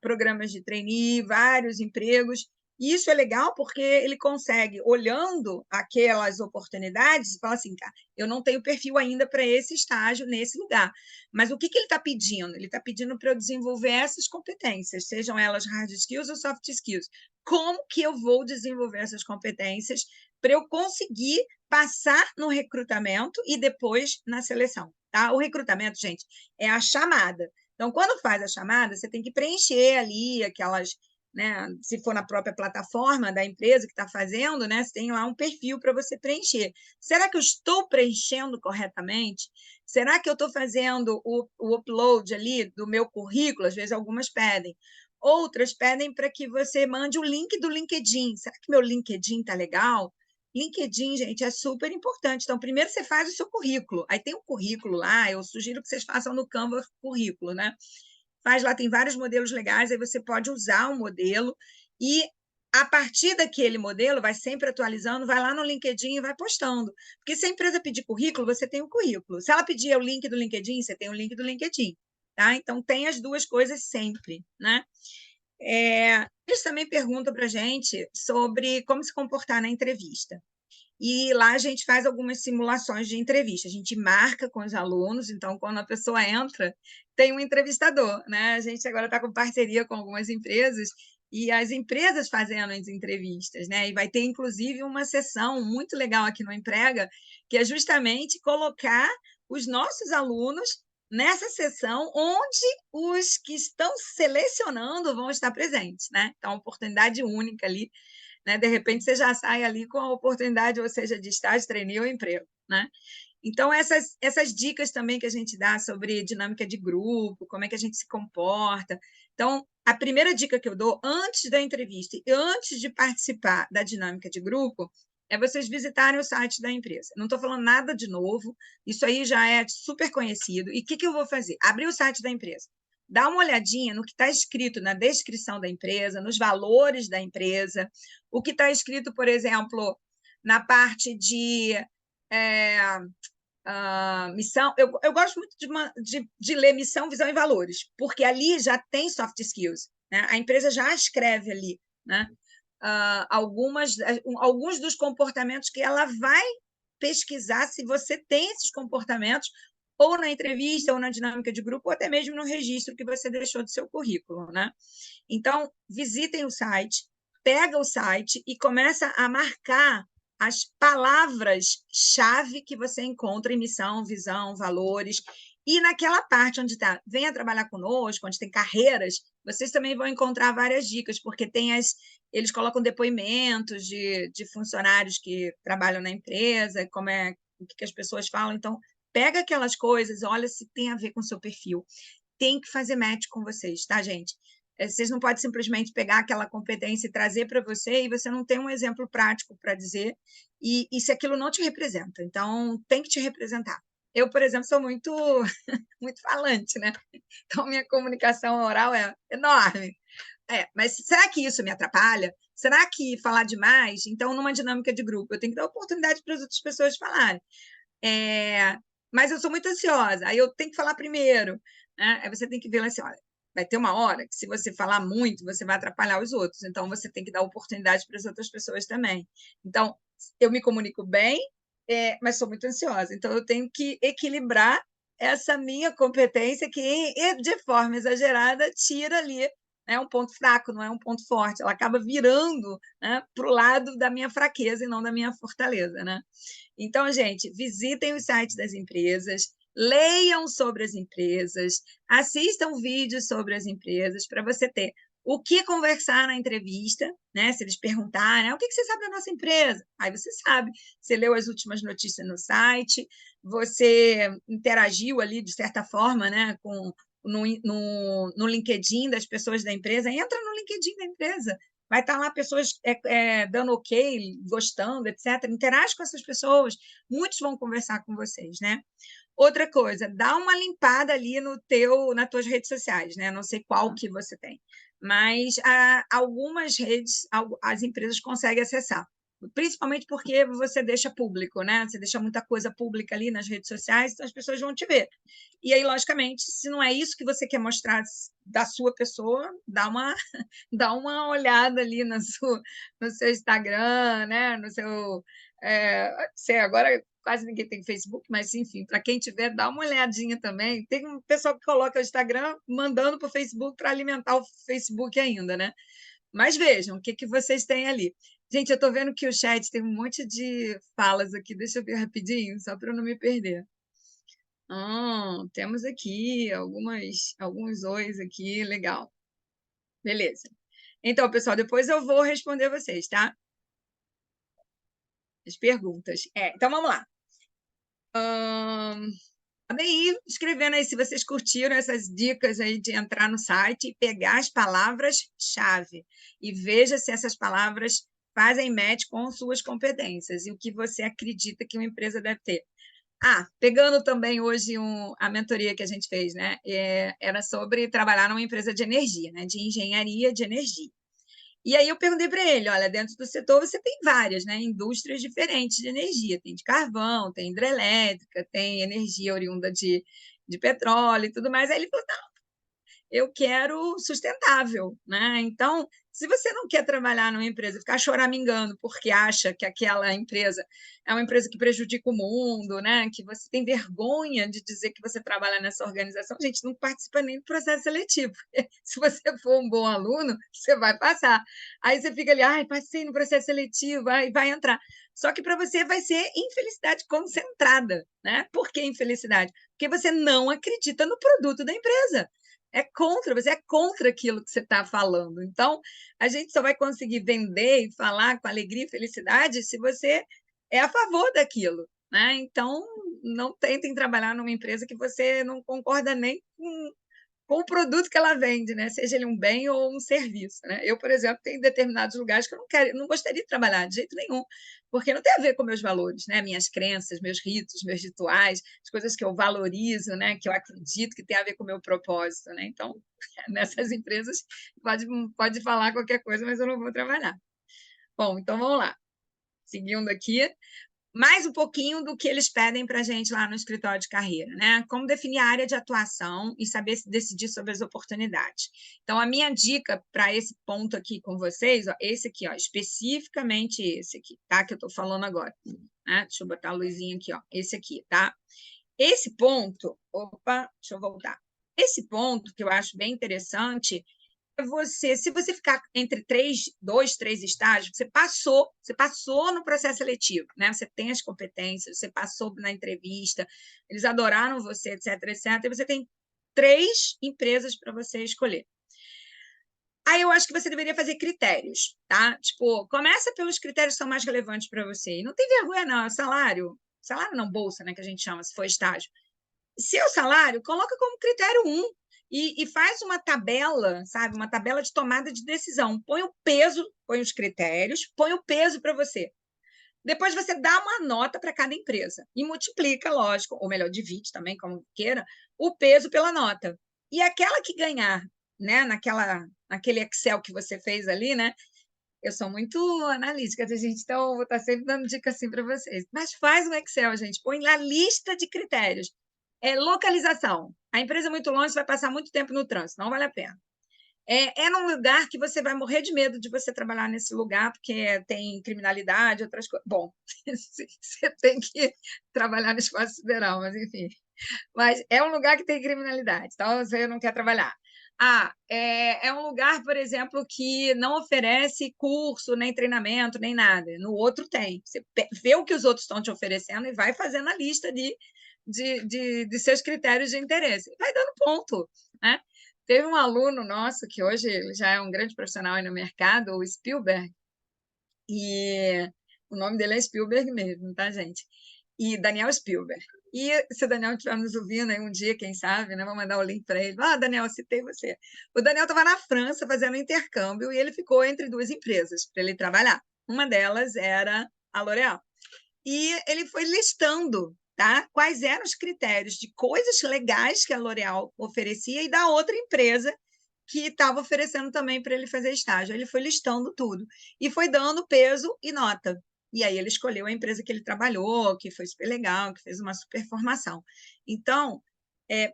programas de trainee, vários empregos, E isso é legal porque ele consegue, olhando aquelas oportunidades, falar assim, cara, eu não tenho perfil ainda para esse estágio nesse lugar. Mas o que ele está pedindo? Ele está pedindo para eu desenvolver essas competências, sejam elas hard skills ou soft skills. Como que eu vou desenvolver essas competências para eu conseguir passar no recrutamento e depois na seleção? Tá? O recrutamento, gente, é a chamada. Então, quando faz a chamada, você tem que preencher ali aquelas, né? Se for na própria plataforma da empresa que está fazendo, né? Você tem lá um perfil para você preencher. Será que eu estou preenchendo corretamente? Será que eu estou fazendo o upload ali do meu currículo? Às vezes algumas pedem. Outras pedem para que você mande o link do LinkedIn. Será que meu LinkedIn está legal? LinkedIn, gente, é super importante. Então, primeiro você faz o seu currículo. Aí tem um currículo lá, eu sugiro que vocês façam no Canva currículo, né? Faz lá, tem vários modelos legais, aí você pode usar o modelo e a partir daquele modelo, vai sempre atualizando, vai lá no LinkedIn e vai postando. Porque se a empresa pedir currículo, você tem o currículo. Se ela pedir o link do LinkedIn, você tem o link do LinkedIn. Tá? Então, tem as duas coisas sempre, né? Eles também perguntam para a gente sobre como se comportar na entrevista. E lá a gente faz algumas simulações de entrevista. A gente marca com os alunos, então, quando a pessoa entra, tem um entrevistador, né? A gente agora está com parceria com algumas empresas e as empresas fazendo as entrevistas, né? E vai ter, inclusive, uma sessão muito legal aqui no Emprega, que é justamente colocar os nossos alunos nessa sessão onde os que estão selecionando vão estar presentes, né? Então, oportunidade única ali, né? De repente, você já sai ali com a oportunidade, ou seja, de estágio, trainee ou emprego, né? Então, essas dicas também que a gente dá sobre dinâmica de grupo, como é que a gente se comporta. Então, a primeira dica que eu dou antes da entrevista e antes de participar da dinâmica de grupo é vocês visitarem o site da empresa. Não estou falando nada de novo, isso aí já é super conhecido. E o que eu vou fazer? Abrir o site da empresa. Dá uma olhadinha no que está escrito na descrição da empresa, nos valores da empresa, o que está escrito, por exemplo, na parte de missão. Eu gosto muito de ler missão, visão e valores, porque ali já tem soft skills, né? A empresa já escreve ali, né? Alguns dos comportamentos que ela vai pesquisar se você tem esses comportamentos ou na entrevista, ou na dinâmica de grupo, ou até mesmo no registro que você deixou do seu currículo, né? Então, visitem o site, pega o site e começa a marcar as palavras-chave que você encontra em missão, visão, valores. E naquela parte onde está, venha trabalhar conosco, onde tem carreiras, vocês também vão encontrar várias dicas, porque eles colocam depoimentos de funcionários que trabalham na empresa, o que as pessoas falam. Então, pega aquelas coisas, olha se tem a ver com o seu perfil. Tem que fazer match com vocês, tá, gente? Vocês não podem simplesmente pegar aquela competência e trazer para você e você não tem um exemplo prático para dizer, e se aquilo não te representa. Então, tem que te representar. Eu, por exemplo, sou muito, muito falante, né? Então, minha comunicação oral é enorme. Mas será que isso me atrapalha? Será que falar demais? Então, numa dinâmica de grupo, eu tenho que dar oportunidade para as outras pessoas falarem. Mas eu sou muito ansiosa, aí eu tenho que falar primeiro, né? Aí você tem que ver assim, olha, vai ter uma hora que se você falar muito, você vai atrapalhar os outros, então você tem que dar oportunidade para as outras pessoas também. Então, eu me comunico bem, mas sou muito ansiosa, então eu tenho que equilibrar essa minha competência que, de forma exagerada, tira ali, né, um ponto fraco, não é um ponto forte, ela acaba virando, né, para o lado da minha fraqueza e não da minha fortaleza, né? Então, gente, visitem os sites das empresas, leiam sobre as empresas, assistam vídeos sobre as empresas para você ter o que conversar na entrevista, né? Se eles perguntarem, o que você sabe da nossa empresa? Aí você sabe, você leu as últimas notícias no site, você interagiu ali, de certa forma, né, no LinkedIn das pessoas da empresa, entra no LinkedIn da empresa, vai estar lá pessoas dando ok, gostando, etc. Interage com essas pessoas, muitos vão conversar com vocês, né? Outra coisa, dá uma limpada ali nas tuas redes sociais, né? Não sei qual que você tem, mas algumas redes as empresas conseguem acessar. principalmente porque você deixa público, né? Você deixa muita coisa pública ali nas redes sociais, então as pessoas vão te ver. E aí, logicamente, se não é isso que você quer mostrar da sua pessoa, dá uma olhada ali no seu Instagram, né? No seu. Sei, agora quase ninguém tem Facebook, mas enfim, para quem tiver, dá uma olhadinha também. Tem um pessoal que coloca o Instagram mandando para o Facebook para alimentar o Facebook ainda, né? Mas vejam, o que, que vocês têm ali. Gente, eu estou vendo que o chat tem um monte de falas aqui, deixa eu ver rapidinho, só para eu não me perder. Temos aqui alguns ois aqui, legal. Beleza. Então, pessoal, depois eu vou responder vocês, tá? As perguntas. Então, vamos lá. Podem ir escrevendo aí se vocês curtiram essas dicas aí de entrar no site e pegar as palavras-chave e veja se essas palavras fazem match com suas competências e o que você acredita que uma empresa deve ter. Pegando também hoje a mentoria que a gente fez, né? Era sobre trabalhar numa empresa de energia, né? De engenharia de energia. E aí eu perguntei para ele, olha, dentro do setor você tem várias, né, indústrias diferentes de energia, tem de carvão, tem hidrelétrica, tem energia oriunda de petróleo e tudo mais. Aí ele falou, não, eu quero sustentável, né? Então, se você não quer trabalhar numa empresa, ficar choramingando porque acha que aquela empresa é uma empresa que prejudica o mundo, né? Que você tem vergonha de dizer que você trabalha nessa organização, gente, não participa nem do processo seletivo. Se você for um bom aluno, você vai passar. Aí você fica ali, passei no processo seletivo, vai entrar. Só que para você vai ser infelicidade concentrada, né? Por que infelicidade? Porque você não acredita no produto da empresa. Você é contra aquilo que você está falando. Então, a gente só vai conseguir vender e falar com alegria e felicidade se você é a favor daquilo, né? Então, não tentem trabalhar numa empresa que você não concorda nem com o produto que ela vende, né? Seja ele um bem ou um serviço, né? Eu, por exemplo, tenho determinados lugares que eu não gostaria de trabalhar de jeito nenhum, porque não tem a ver com meus valores, né? Minhas crenças, meus ritos, meus rituais, as coisas que eu valorizo, né? Que eu acredito que tem a ver com o meu propósito, né? Então, nessas empresas pode falar qualquer coisa, mas eu não vou trabalhar. Bom, então vamos lá. Seguindo aqui, mais um pouquinho do que eles pedem para a gente lá no escritório de carreira, né? Como definir a área de atuação e saber se decidir sobre as oportunidades. Então, a minha dica para esse ponto aqui com vocês, ó, esse aqui, ó, especificamente esse aqui, tá? Que eu estou falando agora. Né? Deixa eu botar a luzinha aqui, ó, esse aqui, tá? Esse ponto, deixa eu voltar. Esse ponto que eu acho bem interessante se você ficar entre dois, três estágios, você passou no processo seletivo, né? Você tem as competências, você passou na entrevista, eles adoraram você, etc, etc, e você tem 3 empresas para você escolher. Aí eu acho que você deveria fazer critérios, tá? Tipo, começa pelos critérios que são mais relevantes para você. E não tem vergonha, não, é salário não, bolsa, né, que a gente chama, se for estágio. Seu salário, coloca como critério 1 e faz uma tabela, sabe? Uma tabela de tomada de decisão. Põe o peso, põe os critérios, põe o peso para você. Depois você dá uma nota para cada empresa e multiplica, lógico, ou melhor, divide também, como queira, o peso pela nota. E aquela que ganhar, né, naquele Excel que você fez ali, né? Eu sou muito analítica, gente, então eu vou estar sempre dando dica assim para vocês. Mas faz um Excel, gente, põe lá lista de critérios. Localização. A empresa é muito longe, você vai passar muito tempo no trânsito, não vale a pena. Num lugar que você vai morrer de medo de você trabalhar nesse lugar, porque tem criminalidade, outras coisas. Bom, você tem que trabalhar no espaço sideral, mas enfim. Mas é um lugar que tem criminalidade, então você não quer trabalhar. É um lugar, por exemplo, que não oferece curso, nem treinamento, nem nada. No outro tem. Você vê o que os outros estão te oferecendo e vai fazendo a lista de seus critérios de interesse. Vai dando ponto, né? Teve um aluno nosso, que hoje ele já é um grande profissional aí no mercado, o Spielberg, e o nome dele é Spielberg mesmo, tá, gente? E Daniel Spielberg. E se o Daniel estiver nos ouvindo aí um dia, quem sabe, né? Vou mandar o link para ele. Daniel, citei você. O Daniel estava na França fazendo intercâmbio e ele ficou entre 2 empresas para ele trabalhar. Uma delas era a L'Oréal. E ele foi listando, tá? Quais eram os critérios de coisas legais que a L'Oréal oferecia e da outra empresa que estava oferecendo também para ele fazer estágio. Ele foi listando tudo e foi dando peso e nota. E aí ele escolheu a empresa que ele trabalhou, que foi super legal, que fez uma super formação. Então,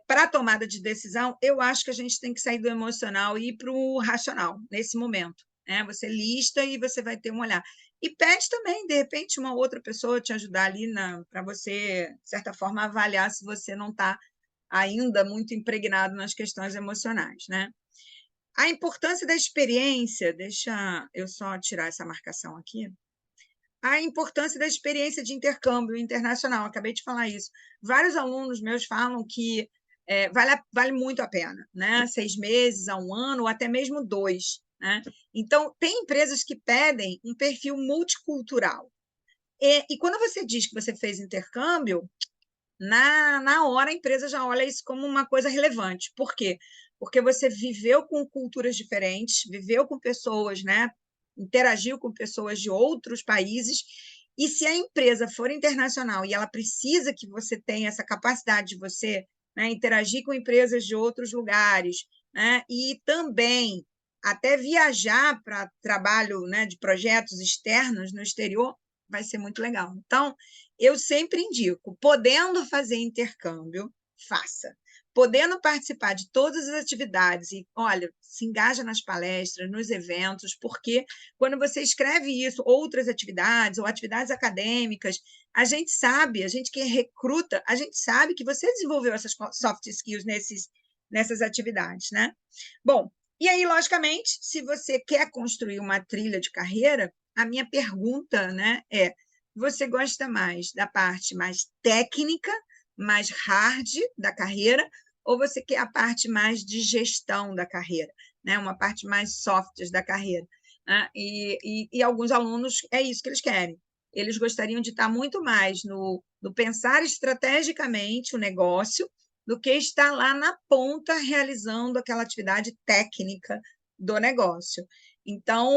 para a tomada de decisão, eu acho que a gente tem que sair do emocional e ir para o racional, nesse momento. Né? Você lista e você vai ter um olhar. E pede também, de repente, uma outra pessoa te ajudar ali para você, de certa forma, avaliar se você não está ainda muito impregnado nas questões emocionais. Né? A importância da experiência, deixa eu só tirar essa marcação aqui. A importância da experiência de intercâmbio internacional, acabei de falar isso. Vários alunos meus falam que vale muito a pena, né? 6 meses a um ano, ou até mesmo 2. Né? Então, tem empresas que pedem um perfil multicultural. E quando você diz que você fez intercâmbio, na hora a empresa já olha isso como uma coisa relevante. Por quê? Porque você viveu com culturas diferentes, viveu com pessoas, né? Interagiu com pessoas de outros países, e se a empresa for internacional e ela precisa que você tenha essa capacidade de você, né, interagir com empresas de outros lugares, né, e também até viajar para trabalho, né, de projetos externos no exterior, vai ser muito legal. Então, eu sempre indico, podendo fazer intercâmbio, faça. Podendo participar de todas as atividades e, olha, se engaja nas palestras, nos eventos, porque quando você escreve isso, outras atividades ou atividades acadêmicas, a gente sabe, a gente que recruta, a gente sabe que você desenvolveu essas soft skills nessas atividades, né? Bom, e aí, logicamente, se você quer construir uma trilha de carreira, a minha pergunta, né, você gosta mais da parte mais técnica, mais hard da carreira, ou você quer a parte mais de gestão da carreira, né? Uma parte mais soft da carreira? Né? E alguns alunos, é isso que eles querem. Eles gostariam de estar muito mais no pensar estrategicamente o negócio do que estar lá na ponta realizando aquela atividade técnica do negócio. Então,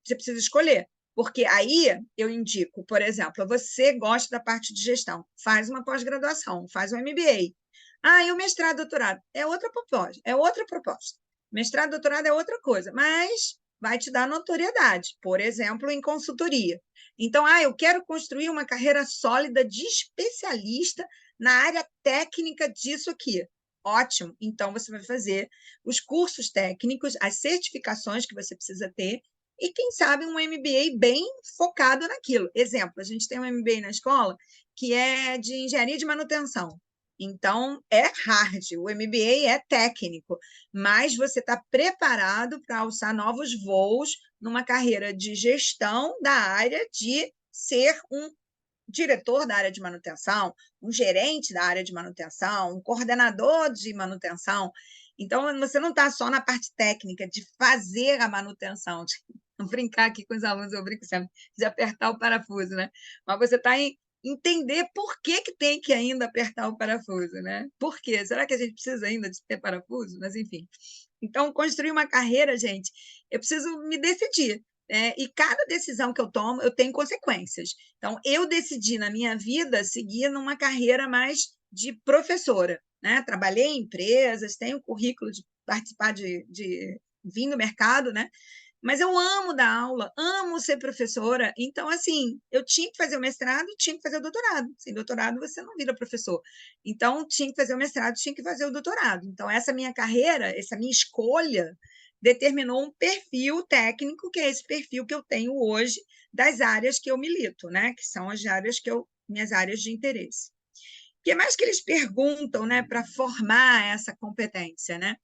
você precisa escolher. Porque aí eu indico, por exemplo, você gosta da parte de gestão, faz uma pós-graduação, faz um MBA. E o mestrado, doutorado? É outra proposta, é outra proposta. Mestrado, doutorado é outra coisa, mas vai te dar notoriedade, por exemplo, em consultoria. Então, eu quero construir uma carreira sólida de especialista na área técnica disso aqui. Ótimo, então você vai fazer os cursos técnicos, as certificações que você precisa ter, e, quem sabe, um MBA bem focado naquilo. Exemplo, a gente tem um MBA na escola que é de engenharia de manutenção. Então, é hard, o MBA é técnico, mas você está preparado para alçar novos voos numa carreira de gestão da área de ser um diretor da área de manutenção, um gerente da área de manutenção, um coordenador de manutenção. Então, você não está só na parte técnica de fazer a manutenção, de brincar aqui com os alunos, eu brinco sempre, de apertar o parafuso, né? Mas você está em entender por que tem que ainda apertar o parafuso, né? Por quê? Será que a gente precisa ainda de ter parafuso? Mas, enfim. Então, construir uma carreira, gente, eu preciso me decidir. E cada decisão que eu tomo, eu tenho consequências. Então, eu decidi na minha vida seguir numa carreira mais de professora. Né? Trabalhei em empresas, tenho currículo de participar de vir no mercado, né? Mas eu amo dar aula, amo ser professora. Então, assim, eu tinha que fazer o mestrado, tinha que fazer o doutorado. Sem doutorado, você não vira professor. Então, tinha que fazer o mestrado, tinha que fazer o doutorado. Então, essa minha carreira, essa minha escolha, determinou um perfil técnico, que é esse perfil que eu tenho hoje das áreas que eu milito, né? Que são as áreas minhas áreas de interesse. O que mais que eles perguntam, né, para formar essa competência, né?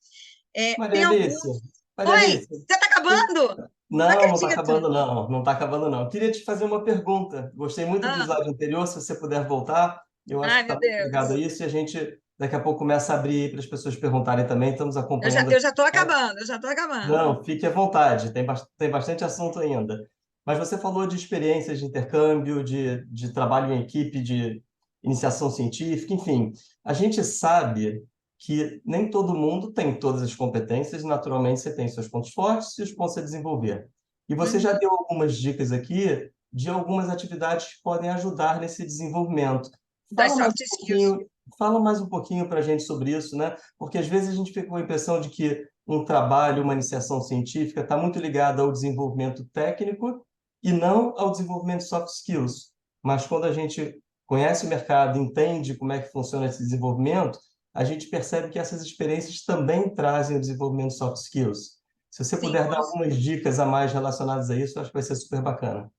Maria Tem Alice, alguns. Maria Oi, Alice, você está acabando? Não não, não está acredito. acabando, não. Não está acabando, não. Queria te fazer uma pergunta. Gostei muito do Ah, slide anterior, se você puder voltar. Eu acho que ai, está meu muito ligado a Deus. isso e a gente daqui a pouco começa a abrir para as pessoas perguntarem também. Estamos Eu já, acompanhando eu aqui. já estou acabando, eu já estou acabando. Não, fique à vontade, tem bastante assunto ainda. Mas você falou de experiências de intercâmbio, de trabalho em equipe, de iniciação científica, enfim. A gente sabe que nem todo mundo tem todas as competências, e naturalmente você tem seus pontos fortes e os pontos a desenvolver. E você já Uhum. deu algumas dicas aqui de algumas atividades que podem ajudar nesse desenvolvimento. Das Fala mais soft um skills. pouquinho, fala mais um pouquinho para a gente sobre isso, né? Porque às vezes a gente fica com a impressão de que um trabalho, uma iniciação científica está muito ligada ao desenvolvimento técnico e não ao desenvolvimento de soft skills. Mas quando a gente conhece o mercado, entende como é que funciona esse desenvolvimento, a gente percebe que essas experiências também trazem o desenvolvimento de soft skills. Se você Sim, puder dar algumas dicas a mais relacionadas a isso, eu acho que vai ser super bacana.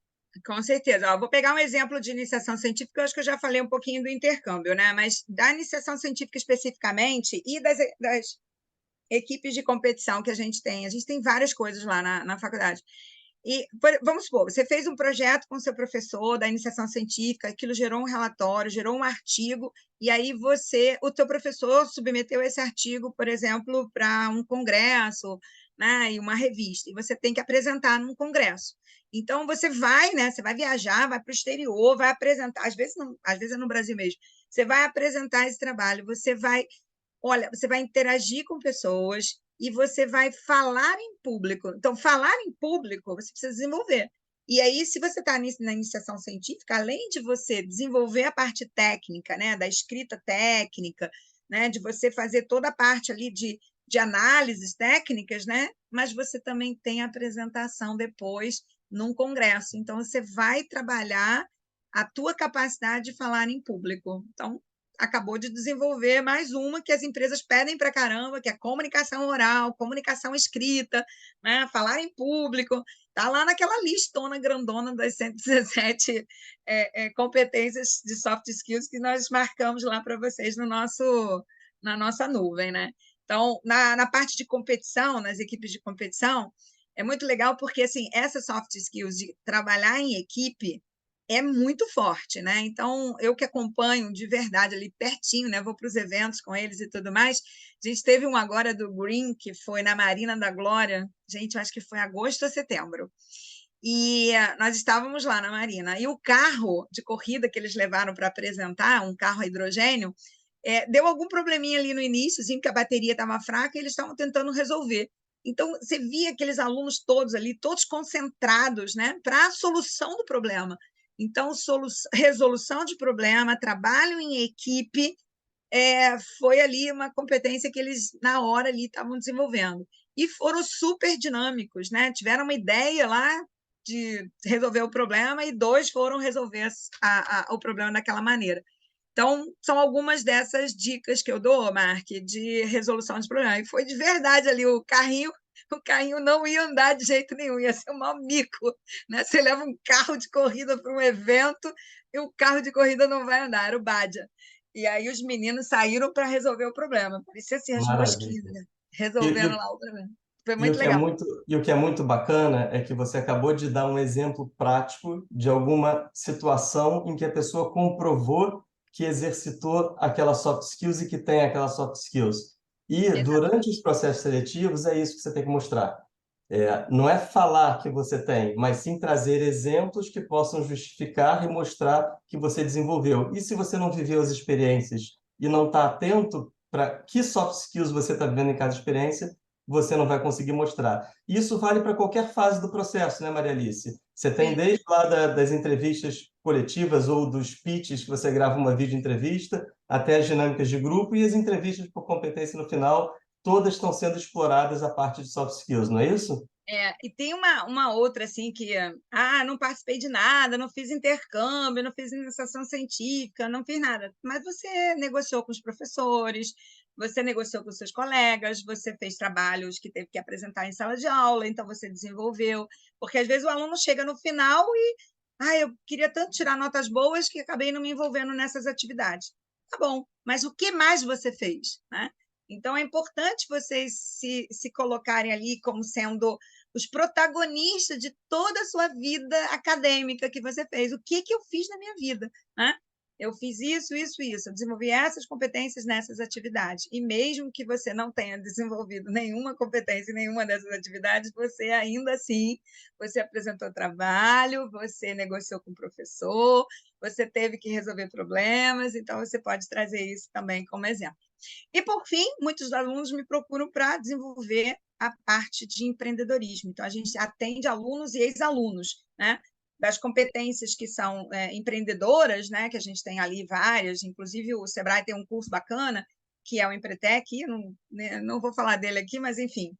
com certeza. Ó, vou pegar um exemplo de iniciação científica, eu acho que eu já falei um pouquinho do intercâmbio, né? Mas da iniciação científica especificamente e das equipes de competição que a gente tem várias coisas lá na faculdade. E vamos supor, você fez um projeto com seu professor da iniciação científica, aquilo gerou um relatório, gerou um artigo, e aí o teu professor submeteu esse artigo, por exemplo, para um congresso, né, e uma revista, e você tem que apresentar num congresso. Então você vai, né, você vai viajar, vai para o exterior, vai apresentar, às vezes não, às vezes é no Brasil mesmo. Você vai apresentar esse trabalho, olha, você vai interagir com pessoas e você vai falar em público. Então, falar em público, você precisa desenvolver. E aí, se você está na iniciação científica, além de você desenvolver a parte técnica, né, da escrita técnica, né, de você fazer toda a parte ali de análises técnicas, né, mas você também tem a apresentação depois num congresso. Então, você vai trabalhar a tua capacidade de falar em público. Então, acabou de desenvolver mais uma que as empresas pedem para caramba, que é comunicação oral, comunicação escrita, né? Falar em público, está lá naquela listona grandona das 117 competências de soft skills que nós marcamos lá para vocês na nossa nuvem, né? Então, na parte de competição, nas equipes de competição, é muito legal porque assim, essa soft skills de trabalhar em equipe é muito forte, né? Então, eu que acompanho de verdade ali pertinho, né? Vou para os eventos com eles e tudo mais. A gente teve um agora do Green, que foi na Marina da Glória. Gente, eu acho que foi agosto ou setembro. E nós estávamos lá na Marina. E o carro de corrida que eles levaram para apresentar, um carro a hidrogênio, deu algum probleminha ali no início, assim, porque a bateria estava fraca e eles estavam tentando resolver. Então, você via aqueles alunos todos ali, todos concentrados, né, para a solução do problema. Então, resolução de problema, trabalho em equipe, foi ali uma competência que eles, na hora, ali estavam desenvolvendo. E foram super dinâmicos, né? Tiveram uma ideia lá de resolver o problema e dois foram resolver o problema daquela maneira. Então, são algumas dessas dicas que eu dou, Mark, de resolução de problema. E foi de verdade ali, o carrinho não ia andar de jeito nenhum, ia ser um mau mico. Né? Você leva um carro de corrida para um evento e o carro de corrida não vai andar, era o Badia. E aí os meninos saíram para resolver o problema. Parecia assim, as mosquinhas, Maravilha. né? E, Resolvendo e, lá o problema. Foi e o muito que é legal. muito bacana é que você acabou de dar um exemplo prático de alguma situação em que a pessoa comprovou que exercitou aquela soft skills e que tem aquela soft skills. E durante os Exatamente. processos seletivos é isso que você tem que mostrar. Não é falar que você tem, mas sim trazer exemplos que possam justificar e mostrar que você desenvolveu. E se você não viveu as experiências e não está atento para que soft skills você está vivendo em cada experiência, você não vai conseguir mostrar. Isso vale para qualquer fase do processo, né, Maria Alice? Você tem Sim. desde lá das entrevistas coletivas ou dos pitches que você grava uma vídeo entrevista, até as dinâmicas de grupo e as entrevistas por competência no final, todas estão sendo exploradas a parte de soft skills, não é isso? E tem uma outra assim que não participei de nada, não fiz intercâmbio, não fiz iniciação científica, não fiz nada. Mas você negociou com os professores, você negociou com os seus colegas, você fez trabalhos que teve que apresentar em sala de aula, então você desenvolveu. Porque às vezes o aluno chega no final e eu queria tanto tirar notas boas que acabei não me envolvendo nessas atividades. Tá bom, mas o que mais você fez, né? Então, é importante vocês se colocarem ali como sendo os protagonistas de toda a sua vida acadêmica que você fez. O que eu fiz na minha vida? Né? Eu fiz isso, isso, isso. Eu desenvolvi essas competências nessas atividades. E mesmo que você não tenha desenvolvido nenhuma competência em nenhuma dessas atividades, você ainda assim, você apresentou trabalho, você negociou com o professor, você teve que resolver problemas, então você pode trazer isso também como exemplo. E, por fim, muitos alunos me procuram para desenvolver a parte de empreendedorismo. Então, a gente atende alunos e ex-alunos, né? Das competências que são empreendedoras, né? Que a gente tem ali várias, inclusive o Sebrae tem um curso bacana, que é o Empretec, não vou falar dele aqui, mas enfim.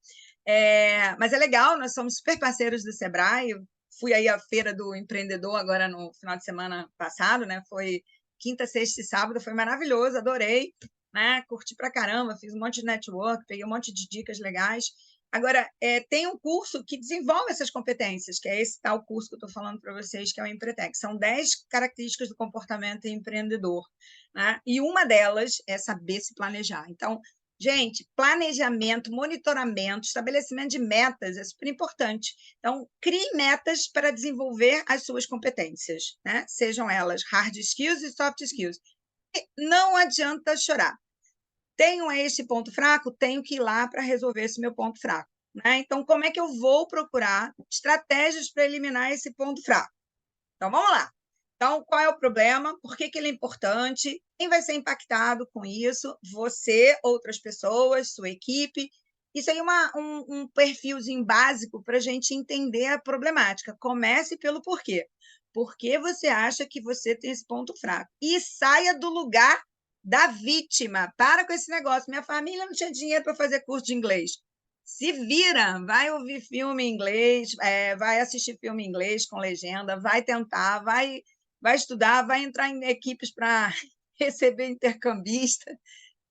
Mas é legal, nós somos super parceiros do Sebrae, fui aí à Feira do Empreendedor agora no final de semana passado, né? Foi quinta, sexta e sábado, foi maravilhoso, adorei, né? Curti pra caramba, fiz um monte de network, peguei um monte de dicas legais. Agora, tem um curso que desenvolve essas competências, que é esse tal curso que eu estou falando para vocês, que é o Empretec. São 10 características do comportamento empreendedor, né? E uma delas é saber se planejar. Então, gente, planejamento, monitoramento, estabelecimento de metas é super importante. Então, crie metas para desenvolver as suas competências, né? Sejam elas hard skills e soft skills. E não adianta chorar. Tenho esse ponto fraco, tenho que ir lá para resolver esse meu ponto fraco, né? Então, como é que eu vou procurar estratégias para eliminar esse ponto fraco? Então, vamos lá. Então, qual é o problema? Por que ele é importante? Quem vai ser impactado com isso? Você, outras pessoas, sua equipe. Isso aí é um perfilzinho básico para a gente entender a problemática. Comece pelo porquê. Por que você acha que você tem esse ponto fraco? E saia do lugar da vítima. Para com esse negócio. Minha família não tinha dinheiro para fazer curso de inglês. Se vira, vai ouvir filme em inglês, vai assistir filme em inglês com legenda, vai tentar, vai estudar, vai entrar em equipes para receber intercambista,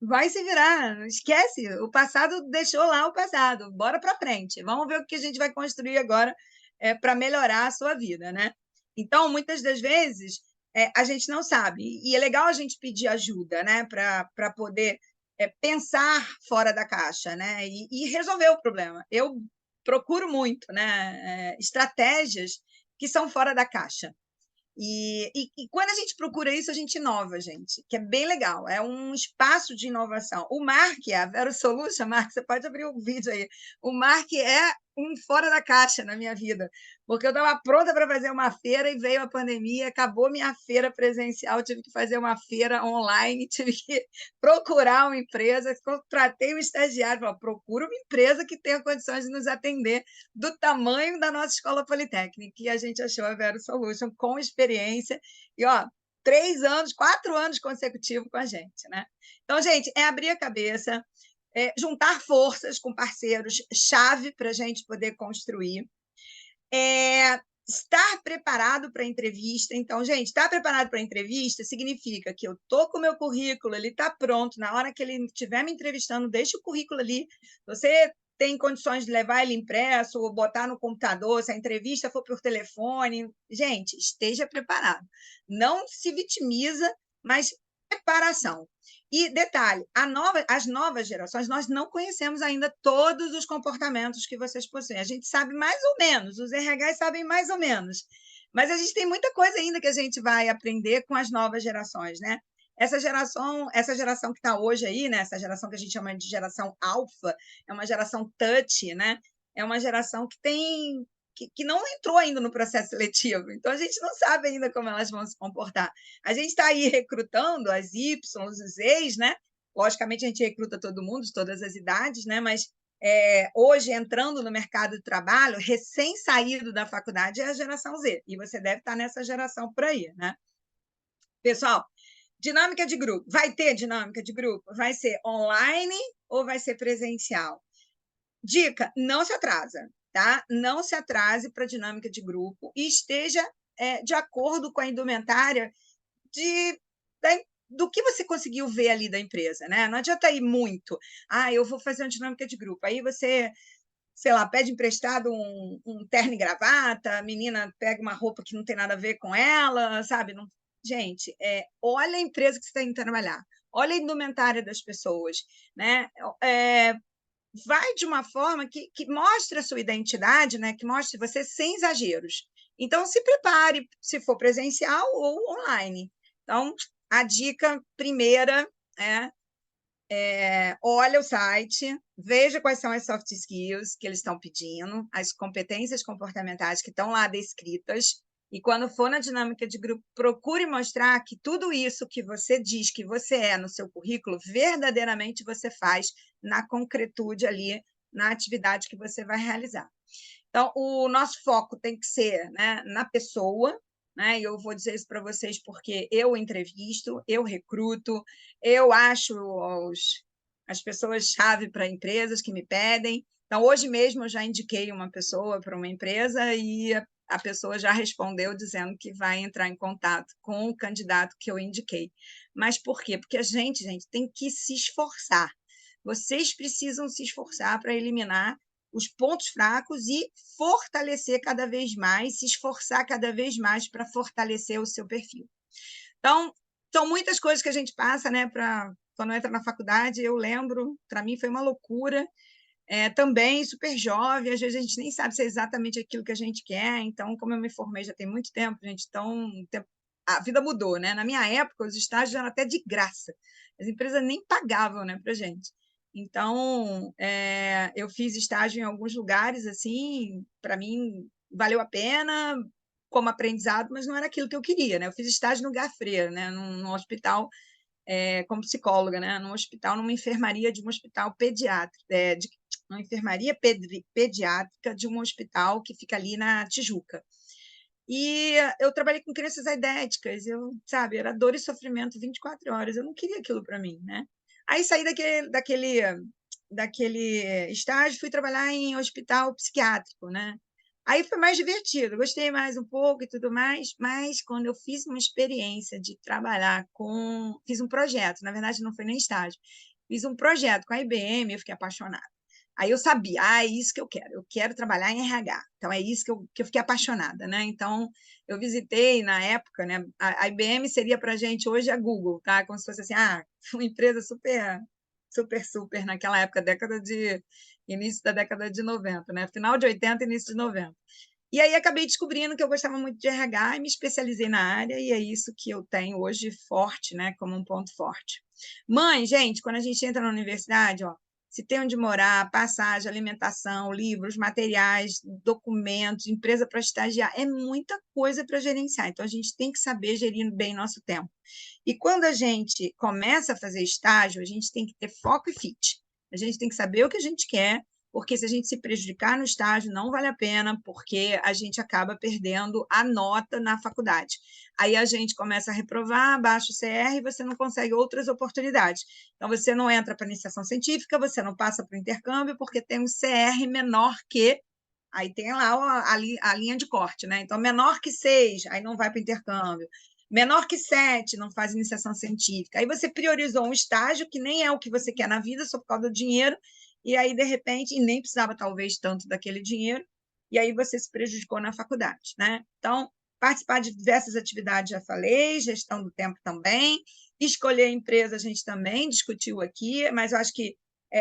vai se virar, esquece, o passado deixou lá o passado, bora para frente, vamos ver o que a gente vai construir agora para melhorar a sua vida, né? Então, muitas das vezes, a gente não sabe, e é legal a gente pedir ajuda, né, para poder pensar fora da caixa, né, e resolver o problema. Eu procuro muito, né, estratégias que são fora da caixa. E quando a gente procura isso, a gente inova, gente, que é bem legal, é um espaço de inovação. O Mark, a Vero Solution, Mark, você pode abrir o vídeo aí. O Mark é um fora da caixa na minha vida, porque eu estava pronta para fazer uma feira e veio a pandemia, acabou minha feira presencial, tive que fazer uma feira online, tive que procurar uma empresa, contratei um estagiário, falei, procura uma empresa que tenha condições de nos atender do tamanho da nossa escola politécnica, e a gente achou a Vero Solution com experiência, e ó, 3 anos, 4 anos consecutivos com a gente, né? Então, gente, é abrir a cabeça, juntar forças com parceiros-chave para a gente poder construir. Estar preparado para a entrevista. Então, gente, estar preparado para a entrevista significa que eu estou com o meu currículo, ele está pronto. Na hora que ele estiver me entrevistando, deixa o currículo ali. Você tem condições de levar ele impresso ou botar no computador, se a entrevista for por telefone. Gente, esteja preparado. Não se vitimiza, mas preparação. E detalhe, as novas gerações, nós não conhecemos ainda todos os comportamentos que vocês possuem. A gente sabe mais ou menos, os RHs sabem mais ou menos. Mas a gente tem muita coisa ainda que a gente vai aprender com as novas gerações, né? Essa geração que está hoje aí, né? Essa geração que a gente chama de geração alfa, é uma geração touch, né? É uma geração que não entrou ainda no processo seletivo, então a gente não sabe ainda como elas vão se comportar. A gente está aí recrutando as Y, os Zs, né? Logicamente, a gente recruta todo mundo, de todas as idades, né? Mas hoje, entrando no mercado de trabalho, recém-saído da faculdade, é a geração Z, e você deve estar nessa geração por aí, né? Pessoal, dinâmica de grupo. Vai ter dinâmica de grupo? Vai ser online ou vai ser presencial? Dica: não se atrasa, tá? Não se atrase para a dinâmica de grupo e esteja de acordo com a indumentária de, do que você conseguiu ver ali da empresa, né? Não adianta ir muito. Eu vou fazer uma dinâmica de grupo. Aí você, sei lá, pede emprestado um terno e gravata, a menina pega uma roupa que não tem nada a ver com ela, sabe? Não... Gente, olha a empresa que você está indo trabalhar, olha a indumentária das pessoas, né? Vai de uma forma que mostre a sua identidade, né? Que mostre você sem exageros. Então, se prepare, se for presencial ou online. Então, a dica primeira olha o site, veja quais são as soft skills que eles estão pedindo, as competências comportamentais que estão lá descritas, e quando for na dinâmica de grupo, procure mostrar que tudo isso que você diz que você é no seu currículo, verdadeiramente você faz na concretude ali, na atividade que você vai realizar. Então, o nosso foco tem que ser, né, na pessoa, né? E eu vou dizer isso para vocês porque eu entrevisto, eu recruto, eu acho as pessoas-chave para empresas que me pedem. Então, hoje mesmo eu já indiquei uma pessoa para uma empresa e a pessoa já respondeu dizendo que vai entrar em contato com o candidato que eu indiquei. Mas por quê? Porque a gente, tem que se esforçar. Vocês precisam se esforçar para eliminar os pontos fracos e fortalecer cada vez mais, se esforçar cada vez mais para fortalecer o seu perfil. Então, são muitas coisas que a gente passa, né, quando entra na faculdade. Eu lembro, para mim foi uma loucura, também super jovem, às vezes a gente nem sabe se é exatamente aquilo que a gente quer. Então, como eu me formei já tem muito tempo, gente, então a vida mudou, né? Na minha época, os estágios eram até de graça, as empresas nem pagavam, né, para gente. Então, eu fiz estágio em alguns lugares, assim, para mim valeu a pena como aprendizado, mas não era aquilo que eu queria, né? Eu fiz estágio no Gafreira, né, num hospital, como psicóloga, né, num hospital, numa enfermaria de um hospital pediátrico, uma enfermaria pediátrica de um hospital que fica ali na Tijuca. E eu trabalhei com crianças aidéticas, sabe, era dor e sofrimento 24 horas, eu não queria aquilo para mim, né? Aí saí daquele estágio, fui trabalhar em hospital psiquiátrico, né? Aí foi mais divertido, gostei mais um pouco e tudo mais, mas quando eu fiz uma experiência de trabalhar fiz um projeto, na verdade não foi nem estágio, fiz um projeto com a IBM, eu fiquei apaixonada. Aí eu sabia, é isso que eu quero trabalhar em RH. Então é isso que eu fiquei apaixonada, né? Então eu visitei na época, né? A IBM seria para a gente hoje a Google, tá? Como se fosse assim, uma empresa super, super, super naquela época, início da década de 90, né? Final de 80, início de 90. E aí acabei descobrindo que eu gostava muito de RH e me especializei na área, e é isso que eu tenho hoje forte, né, como um ponto forte. Mãe, gente, quando a gente entra na universidade, ó, se tem onde morar, passagem, alimentação, livros, materiais, documentos, empresa para estagiar, é muita coisa para gerenciar. Então, a gente tem que saber gerir bem nosso tempo. E quando a gente começa a fazer estágio, a gente tem que ter foco e fit. A gente tem que saber o que a gente quer, porque se a gente se prejudicar no estágio, não vale a pena, porque a gente acaba perdendo a nota na faculdade. Aí a gente começa a reprovar, baixa o CR e você não consegue outras oportunidades. Então, você não entra para a iniciação científica, você não passa para o intercâmbio, porque tem um CR menor que. Aí tem lá a linha de corte, né? Então, menor que 6, aí não vai para o intercâmbio. Menor que 7, não faz iniciação científica. Aí você priorizou um estágio que nem é o que você quer na vida, só por causa do dinheiro, e aí, de repente, e nem precisava, talvez, tanto daquele dinheiro, e aí você se prejudicou na faculdade, né? Então, participar de diversas atividades, já falei, gestão do tempo também, escolher a empresa, a gente também discutiu aqui, mas eu acho que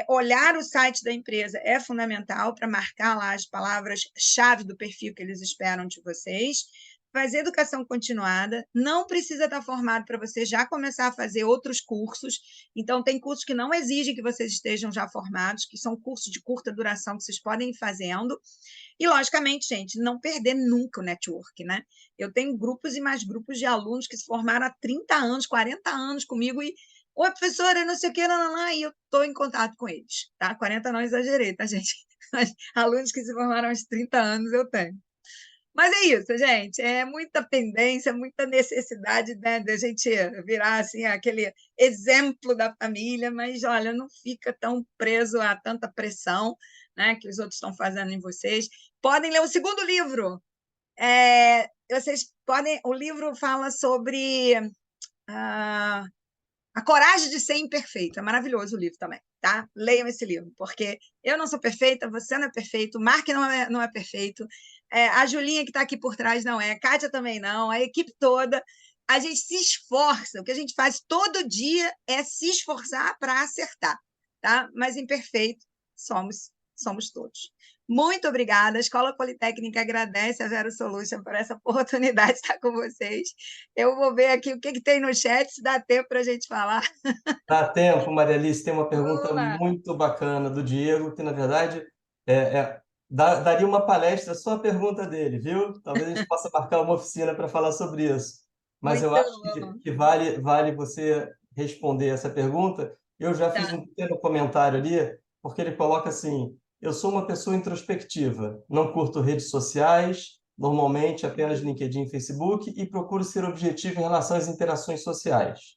olhar o site da empresa é fundamental para marcar lá as palavras-chave do perfil que eles esperam de vocês. Fazer educação continuada, não precisa estar formado para você já começar a fazer outros cursos. Então, tem cursos que não exigem que vocês estejam já formados, que são cursos de curta duração que vocês podem ir fazendo. E, logicamente, gente, não perder nunca o network, né? Eu tenho grupos e mais grupos de alunos que se formaram há 30 anos, 40 anos comigo e oi, professora, não sei o que, e eu estou em contato com eles, tá? 40 não exagerei, tá, gente? Mas alunos que se formaram há 30 anos eu tenho. Mas é isso, gente. É muita pendência, muita necessidade, né, de a gente virar assim, aquele exemplo da família, mas olha, não fica tão preso a tanta pressão, né, que os outros estão fazendo em vocês. Podem ler o segundo livro. Vocês podem. O livro fala sobre a coragem de ser imperfeito. É maravilhoso o livro também, tá? Leiam esse livro, porque eu não sou perfeita, você não é perfeito, o Mark não é perfeito, a Julinha que está aqui por trás não é, a Kátia também não, a equipe toda. A gente se esforça, o que a gente faz todo dia é se esforçar para acertar, tá? Mas imperfeito somos todos. Muito obrigada. A Escola Politécnica agradece a Zero Solution por essa oportunidade de estar com vocês. Eu vou ver aqui o que tem no chat, se dá tempo para a gente falar. Dá tempo, Maria Alice, tem uma pergunta Boa. muito bacana do Diego, que, na verdade, daria uma palestra só a pergunta dele, viu? Talvez a gente possa marcar uma oficina para falar sobre isso. Mas Muito eu acho bom. que vale você responder essa pergunta. Eu já fiz Tá. um pequeno comentário ali, porque ele coloca assim: eu sou uma pessoa introspectiva, não curto redes sociais, normalmente apenas LinkedIn e Facebook, e procuro ser objetivo em relação às interações sociais.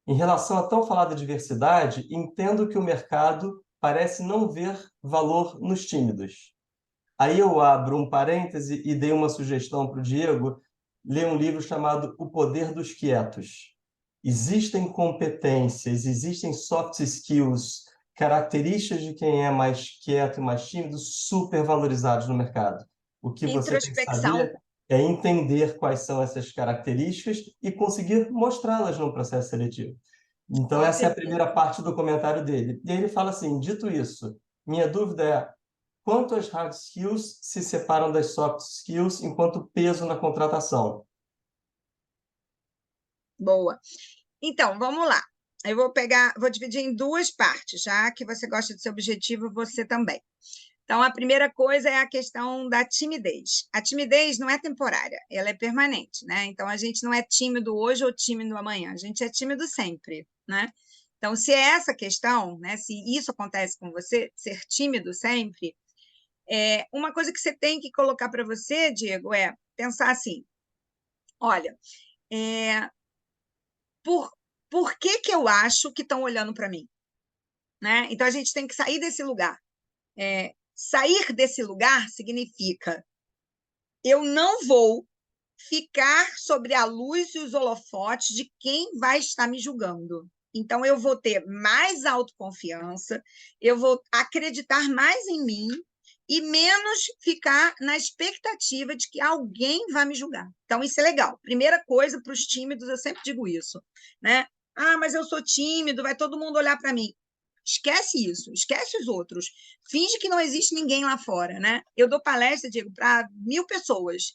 Em relação à tão falada diversidade, entendo que o mercado parece não ver valor nos tímidos. Aí eu abro um parêntese e dei uma sugestão para o Diego ler um livro chamado O Poder dos Quietos. Existem competências, existem soft skills, características de quem é mais quieto e mais tímido, super valorizados no mercado. O que você tem que Introspecção. saber é entender quais são essas características e conseguir mostrá-las no processo seletivo. Então, Com essa é a certeza. primeira parte do comentário dele. E aí ele fala assim: dito isso, minha dúvida é quanto as hard skills se separam das soft skills enquanto peso na contratação? Boa. Então, vamos lá. Eu vou dividir em duas partes, já que você gosta de ser objetivo, você também. Então, a primeira coisa é a questão da timidez. A timidez não é temporária, ela é permanente, né? Então, a gente não é tímido hoje ou tímido amanhã, a gente é tímido sempre, né? Então, se é essa questão, né, se isso acontece com você, ser tímido sempre, uma coisa que você tem que colocar para você, Diego, é pensar assim: olha, é, por, por que, que eu acho que estão olhando para mim? Né? Então, a gente tem que sair desse lugar. Sair desse lugar significa eu não vou ficar sobre a luz e os holofotes de quem vai estar me julgando. Então, eu vou ter mais autoconfiança, eu vou acreditar mais em mim e menos ficar na expectativa de que alguém vai me julgar. Então, isso é legal. Primeira coisa para os tímidos, eu sempre digo isso, né? Ah, mas eu sou tímido, vai todo mundo olhar para mim. Esquece isso, esquece os outros. Finge que não existe ninguém lá fora, né? Eu dou palestra, Diego, para 1.000 pessoas,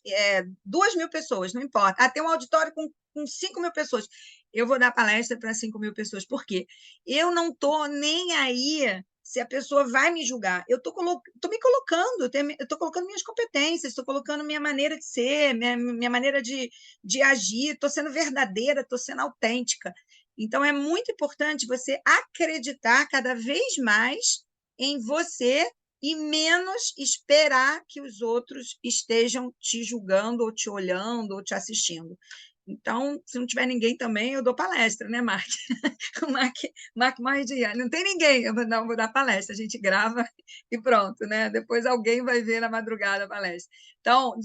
2.000 pessoas, não importa. Ah, tem um auditório com 5.000 pessoas. Eu vou dar palestra para 5.000 pessoas. Por quê? Eu não estou nem aí se a pessoa vai me julgar. Eu estou me colocando, eu estou colocando minhas competências, estou colocando minha maneira de ser, minha maneira de agir, estou sendo verdadeira, estou sendo autêntica. Então, é muito importante você acreditar cada vez mais em você e menos esperar que os outros estejam te julgando, ou te olhando, ou te assistindo. Então, se não tiver ninguém também, eu dou palestra, né, Mark? O Mark morre de rir. Não tem ninguém, vou dar palestra, a gente grava e pronto, né? Depois alguém vai ver na madrugada a palestra. Então,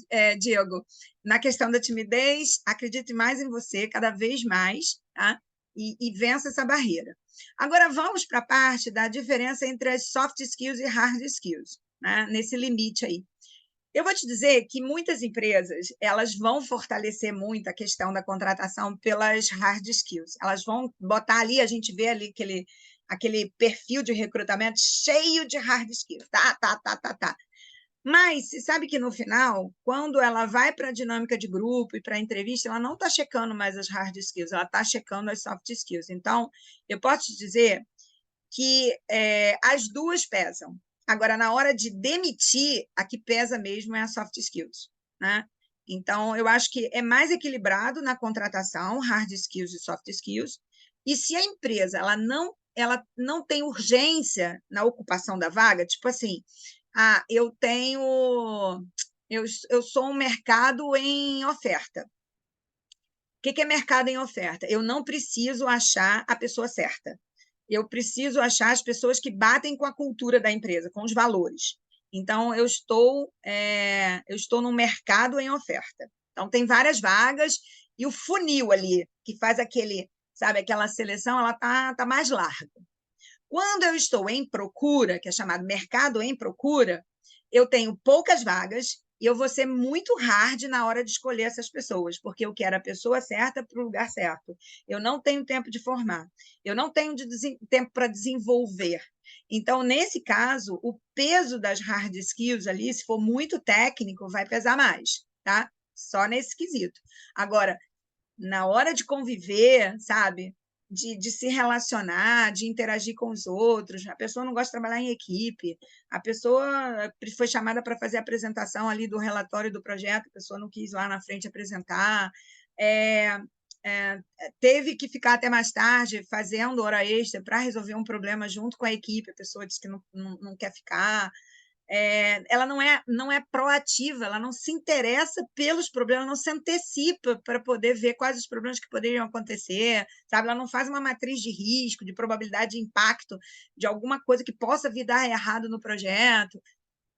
Diego, na questão da timidez, acredite mais em você, cada vez mais, tá? E vença essa barreira. Agora, vamos para a parte da diferença entre as soft skills e hard skills, né? Nesse limite aí. Eu vou te dizer que muitas empresas elas vão fortalecer muito a questão da contratação pelas hard skills. Elas vão botar ali, a gente vê ali aquele perfil de recrutamento cheio de hard skills. Tá. Mas você sabe que no final, quando ela vai para a dinâmica de grupo e para a entrevista, ela não está checando mais as hard skills, ela está checando as soft skills. Então, eu posso te dizer que as duas pesam. Agora, na hora de demitir, a que pesa mesmo é a soft skills, né? Então, eu acho que é mais equilibrado na contratação, hard skills e soft skills. E se a empresa ela não tem urgência na ocupação da vaga, tipo assim, eu sou um mercado em oferta. O que é mercado em oferta? Eu não preciso achar a pessoa certa. Eu preciso achar as pessoas que batem com a cultura da empresa, com os valores. Então, eu estou no mercado em oferta. Então, tem várias vagas e o funil ali, que faz aquela seleção, ela tá mais larga. Quando eu estou em procura, que é chamado mercado em procura, eu tenho poucas vagas e eu vou ser muito hard na hora de escolher essas pessoas, porque eu quero a pessoa certa para o lugar certo. Eu não tenho tempo de formar, eu não tenho tempo para desenvolver. Então, nesse caso, o peso das hard skills ali, se for muito técnico, vai pesar mais, tá? Só nesse quesito. Agora, na hora de conviver, sabe? De se relacionar, de interagir com os outros. A pessoa não gosta de trabalhar em equipe, a pessoa foi chamada para fazer a apresentação ali do relatório do projeto, a pessoa não quis lá na frente apresentar, é, teve que ficar até mais tarde fazendo hora extra para resolver um problema junto com a equipe, a pessoa disse que não quer ficar. Ela não é proativa, ela não se interessa pelos problemas, não se antecipa para poder ver quais os problemas que poderiam acontecer, sabe? Ela não faz uma matriz de risco, de probabilidade de impacto de alguma coisa que possa vir dar errado no projeto.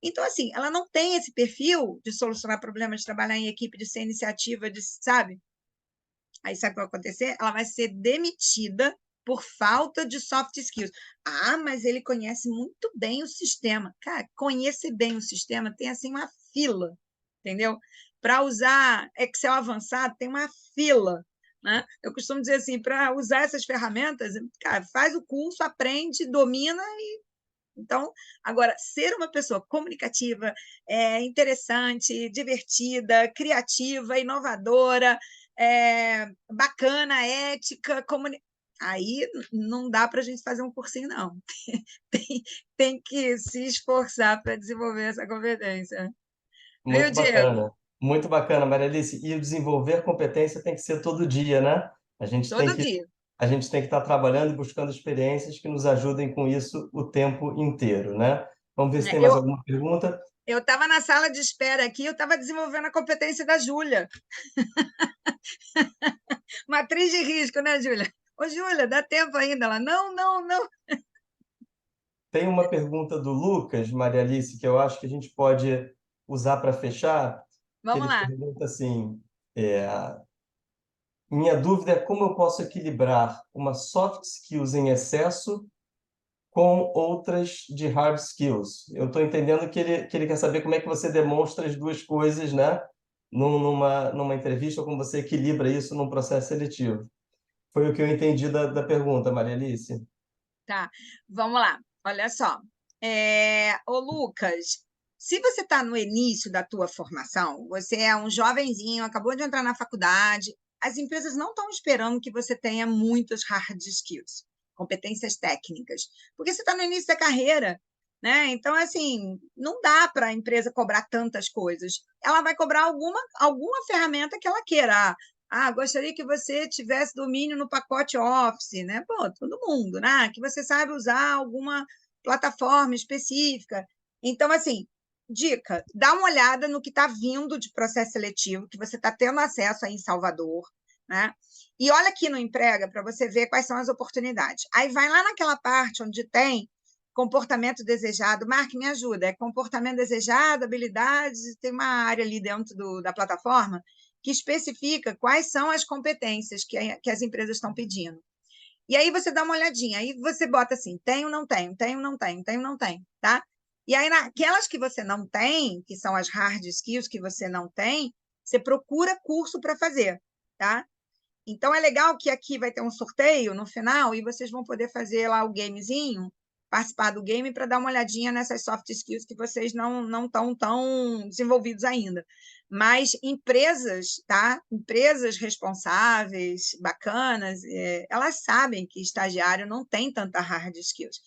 Então, assim, ela não tem esse perfil de solucionar problemas, de trabalhar em equipe, de ser iniciativa, de, sabe? Aí sabe o que vai acontecer? Ela vai ser demitida por falta de soft skills. Ah, mas ele conhece muito bem o sistema. Cara, conhecer bem o sistema tem assim uma fila, entendeu? Para usar Excel avançado, tem uma fila. Né? Eu costumo dizer assim, para usar essas ferramentas, cara, faz o curso, aprende, domina e então, agora, ser uma pessoa comunicativa, interessante, divertida, criativa, inovadora, bacana, ética, aí não dá para a gente fazer um cursinho, não. Tem, tem que se esforçar para desenvolver essa competência. Viu, Muito Diego? bacana. Muito bacana, Maria Alice. E o desenvolver competência tem que ser todo dia, né? A gente tem Todo que, dia. a gente tem que estar trabalhando e buscando experiências que nos ajudem com isso o tempo inteiro, né? Vamos ver se tem mais Eu alguma pergunta. eu estava na sala de espera aqui, eu estava desenvolvendo a competência da Júlia. Matriz de risco, né, Júlia? Ô, Júlia, dá tempo ainda? Ela, não, não, não. Tem uma pergunta do Lucas, Maria Alice, que eu acho que a gente pode usar para fechar, que Vamos ele lá. pergunta assim, é, minha dúvida é como eu posso equilibrar uma soft skills em excesso com outras de hard skills. Eu estou entendendo que ele quer saber como é que você demonstra as duas coisas, né? Numa entrevista, como você equilibra isso num processo seletivo. Foi o que eu entendi da pergunta, Maria Alice. Tá, vamos lá. Olha só. Ô, Lucas, se você está no início da tua formação, você é um jovenzinho, acabou de entrar na faculdade, as empresas não estão esperando que você tenha muitos hard skills, competências técnicas, porque você está no início da carreira, né? Então, assim, não dá para a empresa cobrar tantas coisas. Ela vai cobrar alguma ferramenta que ela queira. Gostaria que você tivesse domínio no pacote Office, né? Pô, todo mundo, né? Que você saiba usar alguma plataforma específica. Então, assim, dica, dá uma olhada no que está vindo de processo seletivo, que você está tendo acesso aí em Salvador, né? E olha aqui no Emprega para você ver quais são as oportunidades. Aí vai lá naquela parte onde tem comportamento desejado. Mark, me ajuda. É comportamento desejado, habilidades, tem uma área ali dentro da plataforma que especifica quais são as competências que as empresas estão pedindo. E aí você dá uma olhadinha, aí você bota assim, tenho, não tenho, tenho, não tenho, tenho, não tenho, tá? E aí naquelas que você não tem, que são as hard skills que você não tem, você procura curso para fazer, tá? Então é legal que aqui vai ter um sorteio no final e vocês vão poder fazer lá o gamezinho, participar do game para dar uma olhadinha nessas soft skills que vocês não estão tão desenvolvidos ainda. Mas empresas, tá? Empresas responsáveis, bacanas, elas sabem que estagiário não tem tanta hard skills.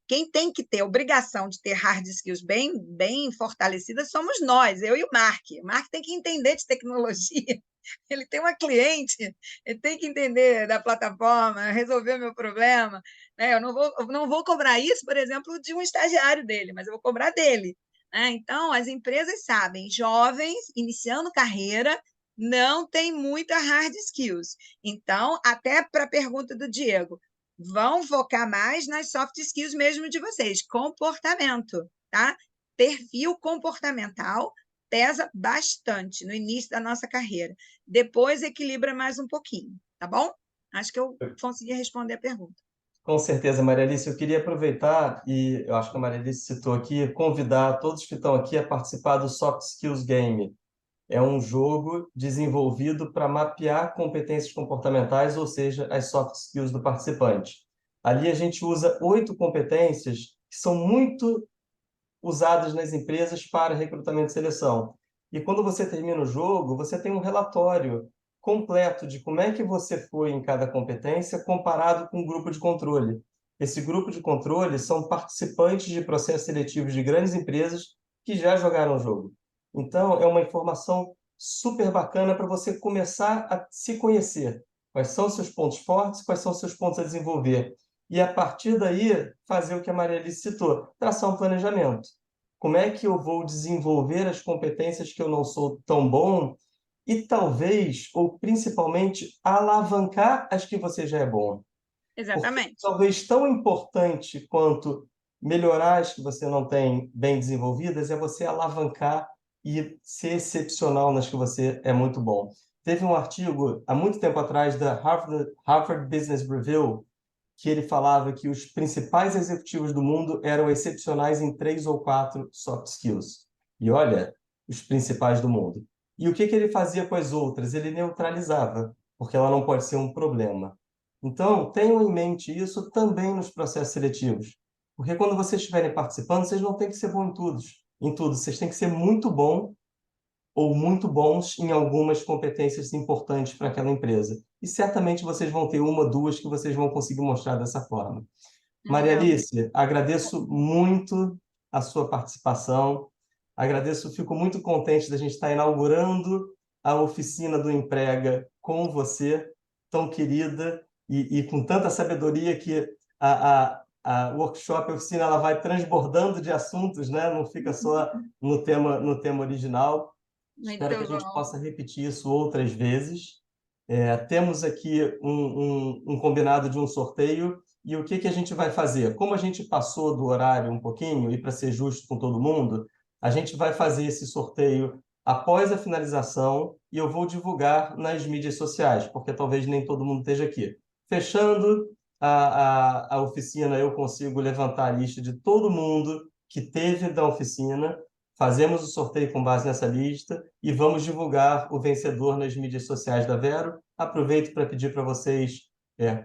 Quem tem que ter obrigação de ter hard skills bem fortalecidas somos nós, eu e o Mark. O Mark tem que entender de tecnologia. Ele tem uma cliente, ele tem que entender da plataforma, resolver o meu problema. Né? Eu não vou cobrar isso, por exemplo, de um estagiário dele, mas eu vou cobrar dele. Né? Então, as empresas sabem, jovens, iniciando carreira, não tem muita hard skills. Então, até para a pergunta do Diego, vão focar mais nas soft skills mesmo de vocês, comportamento, tá? Perfil comportamental pesa bastante no início da nossa carreira. Depois equilibra mais um pouquinho, tá bom? Acho que eu consegui responder a pergunta. Com certeza, Maria Alice. Eu queria aproveitar, e eu acho que a Maria Alice citou aqui, convidar todos que estão aqui a participar do Soft Skills Game. É um jogo desenvolvido para mapear competências comportamentais, ou seja, as soft skills do participante. Ali a gente usa 8 competências que são muito usadas nas empresas para recrutamento e seleção. E quando você termina o jogo, você tem um relatório completo de como é que você foi em cada competência comparado com o grupo de controle. Esse grupo de controle são participantes de processos seletivos de grandes empresas que já jogaram o jogo. Então, é uma informação super bacana para você começar a se conhecer. Quais são os seus pontos fortes, quais são os seus pontos a desenvolver. E, a partir daí, fazer o que a Maria Alice citou, traçar um planejamento. Como é que eu vou desenvolver as competências que eu não sou tão bom e talvez, ou principalmente, alavancar as que você já é bom. Porque Exatamente. talvez tão importante quanto melhorar as que você não tem bem desenvolvidas, é você alavancar e ser excepcional nas que você é muito bom. Teve um artigo, há muito tempo atrás, da Harvard Business Review, que ele falava que os principais executivos do mundo eram excepcionais em 3 ou 4 soft skills. E olha, os principais do mundo. E o que ele fazia com as outras? Ele neutralizava, porque ela não pode ser um problema. Então, tenham em mente isso também nos processos seletivos. Porque quando vocês estiverem participando, vocês não têm que ser bom em tudo. Vocês têm que ser muito bom ou muito bons em algumas competências importantes para aquela empresa. E certamente vocês vão ter uma, duas que vocês vão conseguir mostrar dessa forma. Maria Legal. Alice, agradeço muito a sua participação. Agradeço, fico muito contente da gente estar inaugurando a oficina do Emprega com você, tão querida e com tanta sabedoria que a workshop, a oficina, ela vai transbordando de assuntos, né? Não fica só no tema original. Espero que Muito a gente bom. possa repetir isso outras vezes. Temos aqui um combinado de um sorteio. E o que a gente vai fazer? Como a gente passou do horário um pouquinho, e para ser justo com todo mundo, a gente vai fazer esse sorteio após a finalização e eu vou divulgar nas mídias sociais, porque talvez nem todo mundo esteja aqui. Fechando a oficina, eu consigo levantar a lista de todo mundo que teve da oficina, fazemos o sorteio com base nessa lista e vamos divulgar o vencedor nas mídias sociais da Vero. Aproveito para pedir para vocês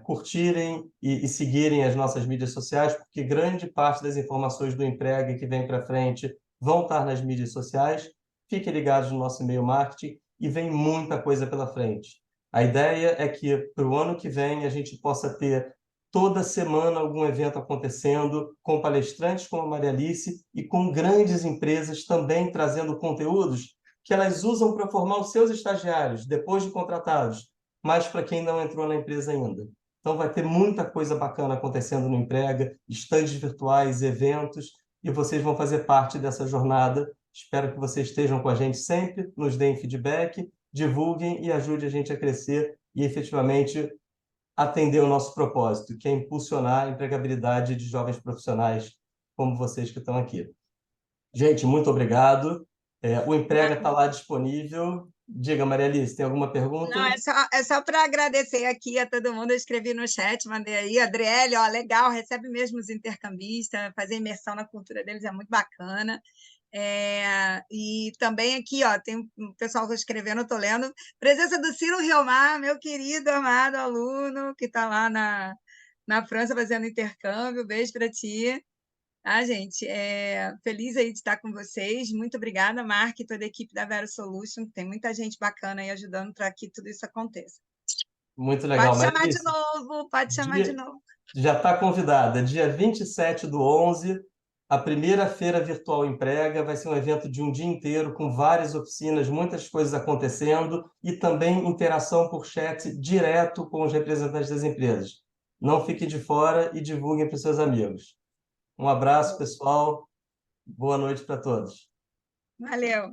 curtirem e seguirem as nossas mídias sociais, porque grande parte das informações do Emprega que vem para frente vão estar nas mídias sociais. Fiquem ligados no nosso e-mail marketing e vem muita coisa pela frente. A ideia é que para o ano que vem a gente possa ter toda semana algum evento acontecendo, com palestrantes como a Maria Alice e com grandes empresas também trazendo conteúdos que elas usam para formar os seus estagiários, depois de contratados, mas para quem não entrou na empresa ainda. Então vai ter muita coisa bacana acontecendo no Emprega, estandes virtuais, eventos, e vocês vão fazer parte dessa jornada. Espero que vocês estejam com a gente sempre, nos deem feedback, divulguem e ajudem a gente a crescer e efetivamente atender o nosso propósito, que é impulsionar a empregabilidade de jovens profissionais como vocês que estão aqui. Gente, muito obrigado. O Emprega está lá disponível. Diga, Maria Alice, tem alguma Não, pergunta? é só para agradecer aqui a todo mundo. Eu escrevi no chat, mandei aí. Adriele, ó, legal, recebe mesmo os intercambistas, fazer imersão na cultura deles é muito bacana. E também aqui, ó, tem um pessoal escrevendo, estou lendo. Presença do Ciro Riomar, meu querido, amado aluno, que está lá na França fazendo intercâmbio. Beijo para ti. Tá, gente? Feliz aí de estar com vocês. Muito obrigada, Mark e toda a equipe da Vero Solution. Tem muita gente bacana aí ajudando para que tudo isso aconteça. Muito legal, Pode Maria chamar de Alice. novo, pode chamar de Dia, novo. já está convidada. Dia 27/11, a primeira feira virtual Emprega vai ser um evento de um dia inteiro com várias oficinas, muitas coisas acontecendo e também interação por chat direto com os representantes das empresas. Não fiquem de fora e divulguem para os seus amigos. Um abraço, pessoal. Boa noite para todos. Valeu.